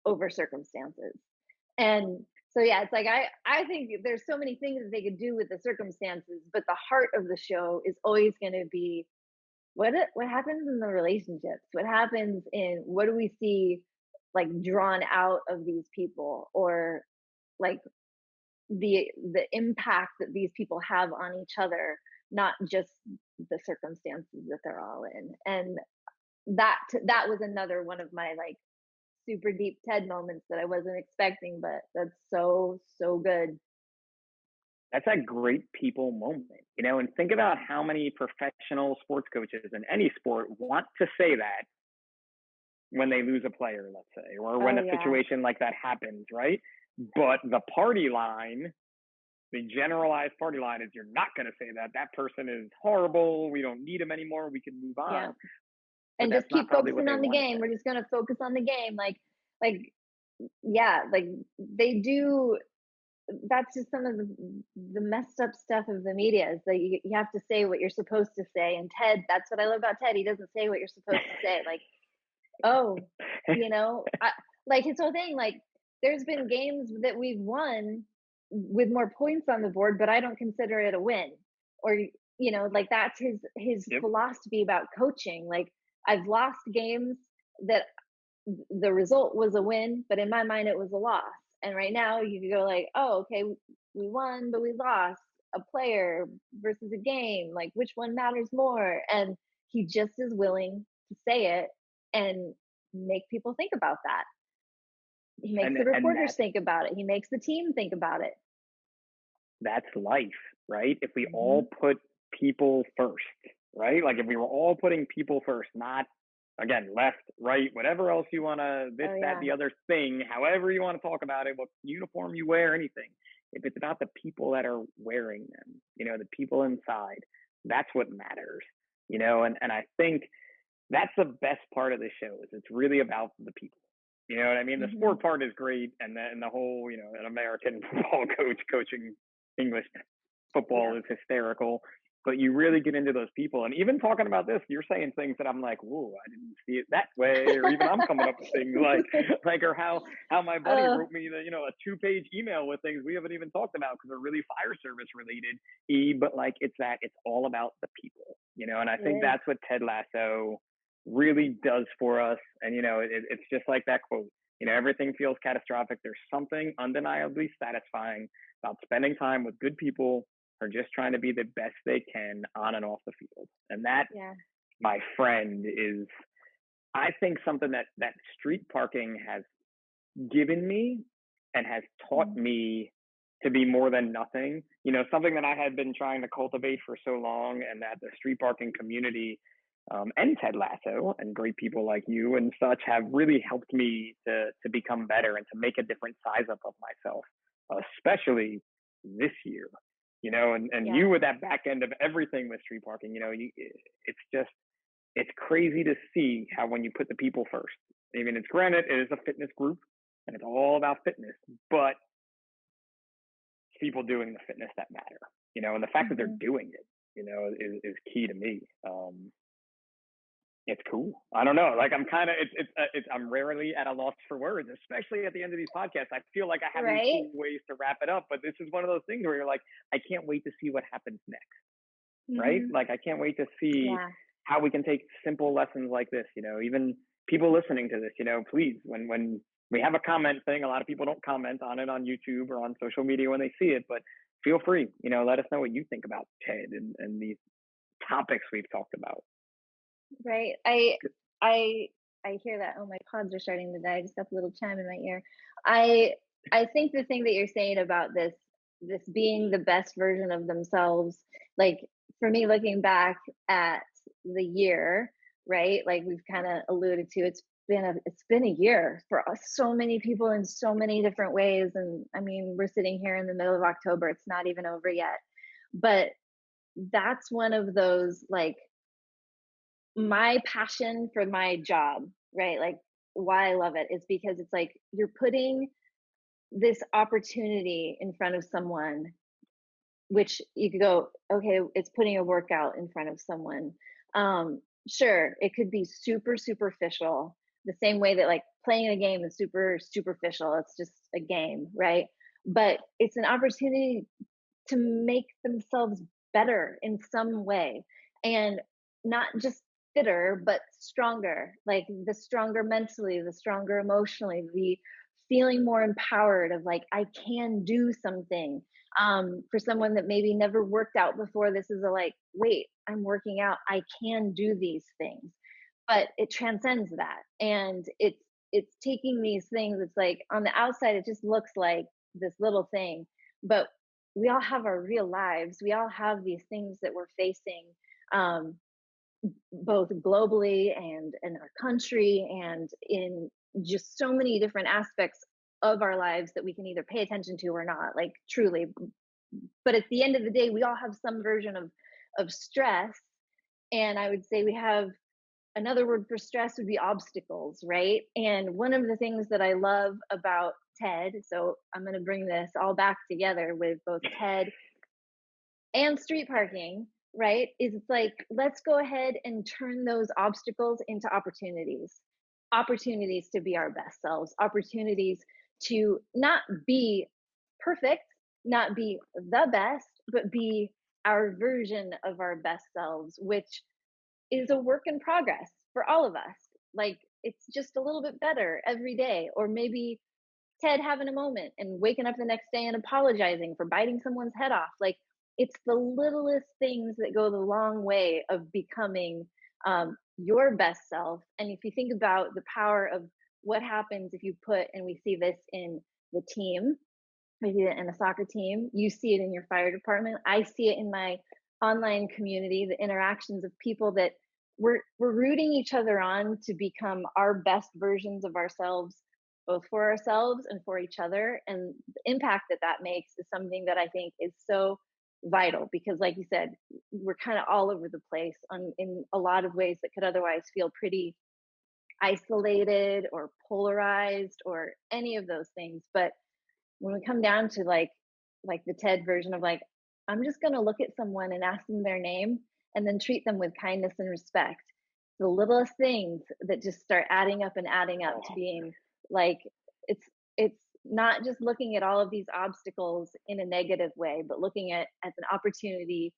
over circumstances. And so yeah, it's like I think there's so many things that they could do with the circumstances, but the heart of the show is always going to be what happens in the relationships, what happens in what do we see like drawn out of these people, or like the impact that these people have on each other, not just the circumstances that they're all in. And that was another one of my like super deep Ted moments that I wasn't expecting, but that's so good. That's a great people moment, and think about how many professional sports coaches in any sport want to say that when they lose a player, let's say, or when a situation like that happens, right? But the party line, the generalized party line is, you're not going to say that. That person is horrible. We don't need him anymore. We can move on. Yeah. And just keep focusing on the game. We're just going to focus on the game. Like, yeah, like they do. That's just some of the messed up stuff of the media is that you have to say what you're supposed to say. And Ted, that's what I love about Ted. He doesn't say what you're supposed to say. Like, like his whole thing, like there's been games that we've won with more points on the board, but I don't consider it a win. Or, like that's his philosophy about coaching. Like, I've lost games that the result was a win, but in my mind it was a loss. And right now you could go like, oh, okay, we won, but we lost a player versus a game. Like, which one matters more? And he just is willing to say it and make people think about that. He makes the reporters think about it. He makes the team think about it. That's life, right? If we all put people first, right? Like if we were all putting people first, not, again, left, right, whatever else you want to, that, the other thing, however you want to talk about it, what uniform you wear, anything. If it's about the people that are wearing them, the people inside, that's what matters, and I think that's the best part of the show is it's really about the people. You know what I mean? The sport part is great, and the whole, an American football coach coaching English football is hysterical. But you really get into those people, and even talking about this, you're saying things that I'm like, whoa, I didn't see it that way, or even I'm coming up with things like, or how my buddy wrote me a 2-page email with things we haven't even talked about because they're really fire service related. But like it's all about the people, and I think that's what Ted Lasso really does for us. And it's just like that quote, Everything feels catastrophic. There's something undeniably satisfying about spending time with good people who are just trying to be the best they can on and off the field. And that, Yeah. my friend, is, I think, something that street parking has given me and has taught me to be more than nothing. Something that I had been trying to cultivate for so long, and that the street parking community, and Ted Lasso and great people like you and such have really helped me to become better and to make a different size up of myself, especially this year. And Yeah. you, with that back end of everything with street parking, it's just, it's crazy to see how, when you put the people first, even, it's granted it is a fitness group and it's all about fitness, but people doing the fitness that matter, and the fact that they're doing it, is key to me. It's cool. I don't know. Like, I'm kind of, I'm rarely at a loss for words, especially at the end of these podcasts. I feel like I have these cool ways to wrap it up, but this is one of those things where you're like, I can't wait to see what happens next. Right? Like, I can't wait to see how we can take simple lessons like this, even people listening to this, please, when we have a comment thing, a lot of people don't comment on it on YouTube or on social media when they see it, but feel free, let us know what you think about Ted and these topics we've talked about. Right. I hear that. Oh, my pods are starting to die. I just got a little chime in my ear. I think the thing that you're saying about this being the best version of themselves, like, for me, looking back at the year, right? Like we've kind of alluded to, it's been a year for so many people in so many different ways. And I mean, we're sitting here in the middle of October. It's not even over yet. But that's one of those, like, my passion for my job, right? Like, why I love it is because it's like you're putting this opportunity in front of someone, which you could go, okay, it's putting a workout in front of someone. Sure, it could be super superficial, the same way that, like, playing a game is super superficial. It's just a game, right? But it's an opportunity to make themselves better in some way, and not just fitter but stronger, like the stronger mentally, the stronger emotionally, the feeling more empowered of, like, I can do something. For someone that maybe never worked out before, this is a, like, wait, I'm working out, I can do these things. But it transcends that, and it's taking these things, it's like on the outside it just looks like this little thing, but we all have our real lives. We all have these things that we're facing, um, both globally and in our country and in just so many different aspects of our lives that we can either pay attention to or not, like, truly. But at the end of the day, we all have some version of stress. And I would say we have, another word for stress would be obstacles, right? And one of the things that I love about Ted, so I'm going to bring this all back together with both Ted and street parking, right? Is it's like, let's go ahead and turn those obstacles into opportunities. Opportunities to be our best selves, opportunities to not be perfect, not be the best, but be our version of our best selves, which is a work in progress for all of us. Like, it's just a little bit better every day. Or maybe Ted having a moment and waking up the next day and apologizing for biting someone's head off. Like, it's the littlest things that go the long way of becoming, your best self. And if you think about the power of what happens if you put, and we see this in the team, we see it in a soccer team, you see it in your fire department, I see it in my online community, the interactions of people that we're rooting each other on to become our best versions of ourselves, both for ourselves and for each other. And the impact that that makes is something that I think is so vital, because, like you said, we're kind of all over the place in a lot of ways that could otherwise feel pretty isolated or polarized or any of those things. But when we come down to, like the Ted version of, like, I'm just going to look at someone and ask them their name and then treat them with kindness and respect. The littlest things that just start adding up to being, like, it's not just looking at all of these obstacles in a negative way, but looking at as an opportunity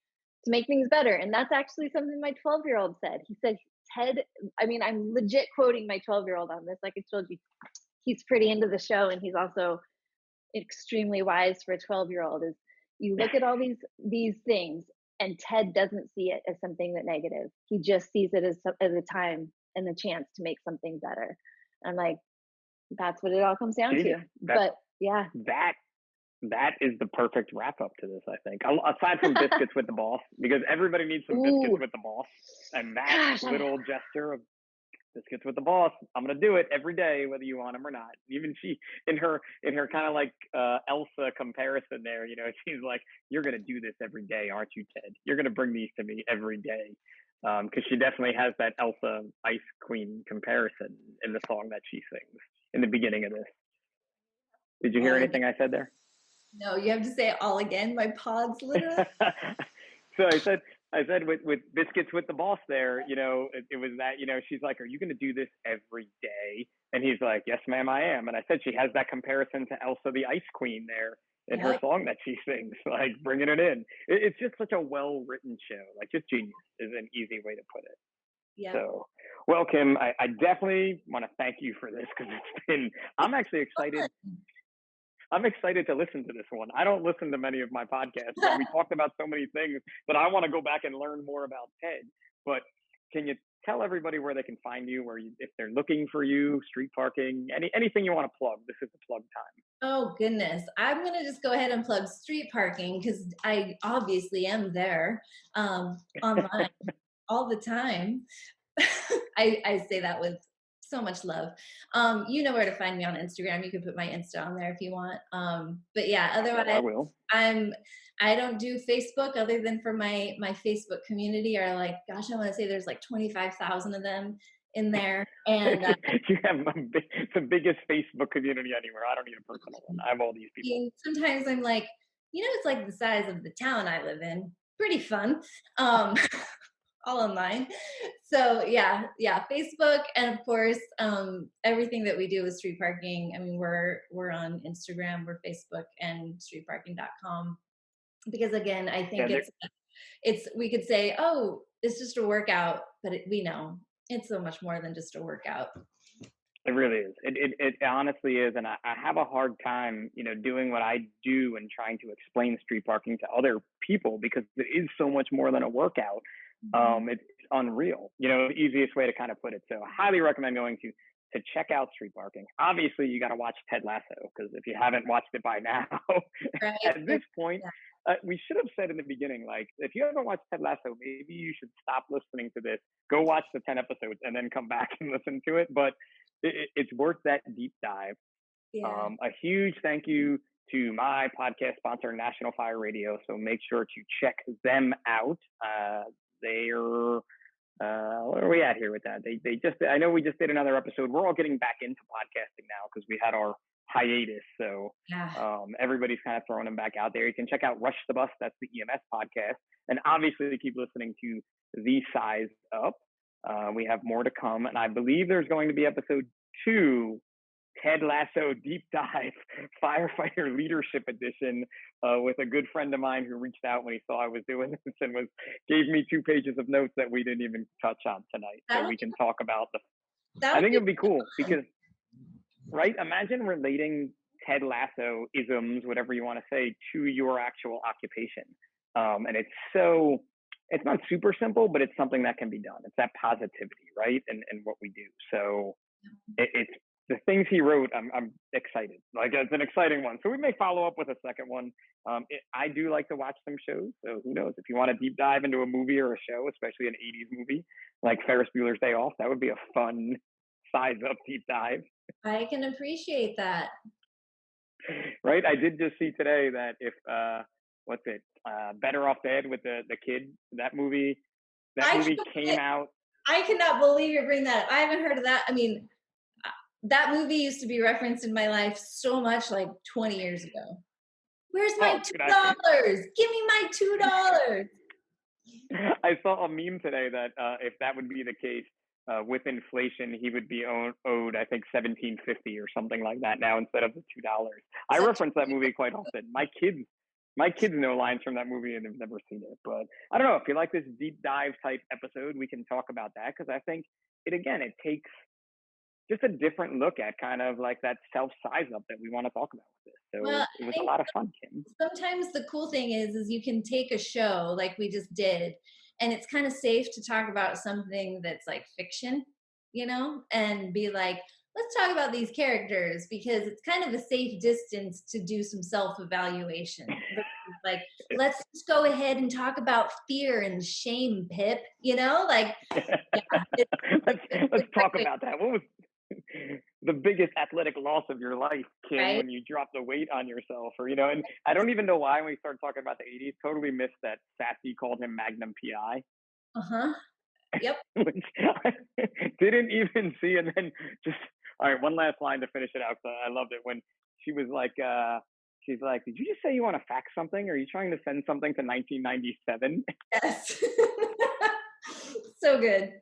to make things better. And that's actually something my 12-year-old said. He said, Ted, I mean, I'm legit quoting my 12-year-old on this, like I told you, he's pretty into the show, and he's also extremely wise for a 12-year-old. Is you look at all these things, and Ted doesn't see it as something that negative. He just sees it as a time and a chance to make something better. I'm like, that's what it all comes down to. But yeah, that is the perfect wrap up to this, I think. Aside from biscuits with the boss, because everybody needs some biscuits with the boss, and that little gesture of biscuits with the boss, I'm gonna do it every day, whether you want them or not. Even she, in her kind of like Elsa comparison there, you know, she's like, "You're gonna do this every day, aren't you, Ted? You're gonna bring these to me every day." Because she definitely has that Elsa Ice Queen comparison in the song that she sings in the beginning of this. Did you hear anything I said there? No, you have to say it all again. My pod's literally. So I said with biscuits with the boss there, you know, it was that, you know, she's like, "Are you going to do this every day?" And he's like, "Yes, ma'am, I am." And I said she has that comparison to Elsa the Ice Queen there in her song that she sings, like bringing it in. It's just such a well-written show, like just genius is an easy way to put it. Yeah. So, well, Kim, I definitely want to thank you for this, because I'm actually excited. I'm excited to listen to this one. I don't listen to many of my podcasts, but we talked about so many things that I want to go back and learn more about Ted. But can you tell everybody where they can find you, if they're looking for you, street parking, anything you want to plug? This is the plug time. Oh, goodness. I'm going to just go ahead and plug street parking, because I obviously am there online all the time. I say that with so much love. You know where to find me on Instagram. You can put my Insta on there if you want. But yeah, otherwise I will. I don't do Facebook other than for my Facebook community, or like, gosh, I want to say there's like 25,000 of them in there. And you have the biggest Facebook community anywhere. I don't need a personal one. I have all these people. Sometimes I'm like, you know, it's like the size of the town I live in. Pretty fun. All online. So yeah, Facebook, and of course, everything that we do with street parking. I mean, we're on Instagram, we're Facebook, and streetparking.com. Because again, I think it's we could say, oh, it's just a workout, but we know it's so much more than just a workout. It really is. It honestly is, and I have a hard time, you know, doing what I do and trying to explain street parking to other people, because it is so much more than a workout. It's unreal, you know, the easiest way to kind of put it. So I highly recommend going to check out street parking. Obviously, you got to watch Ted Lasso, because if you haven't watched it by now, right. At this point, we should have said in the beginning, like, if you haven't watched Ted Lasso, maybe you should stop listening to this, go watch the 10 episodes, and then come back and listen to it. But it's worth that deep dive. Yeah. A huge thank you to my podcast sponsor, National Fire Radio. So make sure to check them out. They're where are we at here with that? They just, I know we just did another episode. We're all getting back into podcasting now, because we had our hiatus. So everybody's kind of throwing them back out there. You can check out Rush the Bus. That's the EMS podcast. And obviously keep listening to The Size Up. We have more to come. And I believe there's going to be episode 2, Ted Lasso Deep Dive Firefighter Leadership Edition, with a good friend of mine who reached out when he saw I was doing this and gave me 2 pages of notes that we didn't even touch on tonight. So we can talk about I think it would be cool, because, right? Imagine relating Ted Lasso isms, whatever you want to say, to your actual occupation. And it's not super simple, but it's something that can be done. It's that positivity, right? And what we do. So it's the things he wrote. I'm excited. Like, it's an exciting one. So we may follow up with a second one. I do like to watch some shows. So who knows, if you want to deep dive into a movie or a show, especially an 80s movie like Ferris Bueller's Day Off, that would be a fun Size Up deep dive. I can appreciate that. Right. I did just see today that if, Better Off Dead with the kid, that movie came out. I cannot believe you're bringing that up. I haven't heard of that. I mean, that movie used to be referenced in my life so much, like 20 years ago. Where's my $2? Give me my $2. I saw a meme today that if that would be the case, with inflation, he would be owed, I think, $17.50 or something like that now, instead of the $2. I reference that movie quite often. My kids know lines from that movie and they've never seen it. But I don't know, if you like this deep dive type episode, we can talk about that, because I think it takes just a different look at kind of like that self size up that we want to talk about with this. So Well, it I was a think lot of fun, Kim. sometimes the cool thing is you can take a show like we just did, and it's kind of safe to talk about something that's like fiction, you know, and be like, let's talk about these characters, because it's kind of a safe distance to do some self-evaluation. Like, let's just go ahead and talk about fear and shame, Pip, you know, like, yeah, it's Let's a talk great way, about that. What was the biggest athletic loss of your life, Kim, right? when you dropped the weight on yourself, or, you know, and I don't even know why when we started talking about the 80s, totally missed that Sassy called him Magnum PI, Uh-huh. Yep. which I didn't even see. And then just, all right, one last line to finish it out. So I loved it when she was like, she's like, did you just say you want to fax something? Are you trying to send something to 1997? Yes. So good.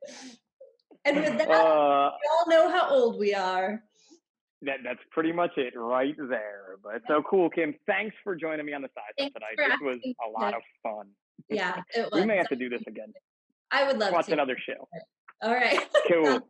And with that, we Uh, all know how old we are. that's pretty much it right there. But so cool, Kim. Thanks for joining me on the size up Thanks tonight. for This was asking. a lot of fun. Yeah, it We was. may have to do this again. I would love Watch to. another show. All right. Cool.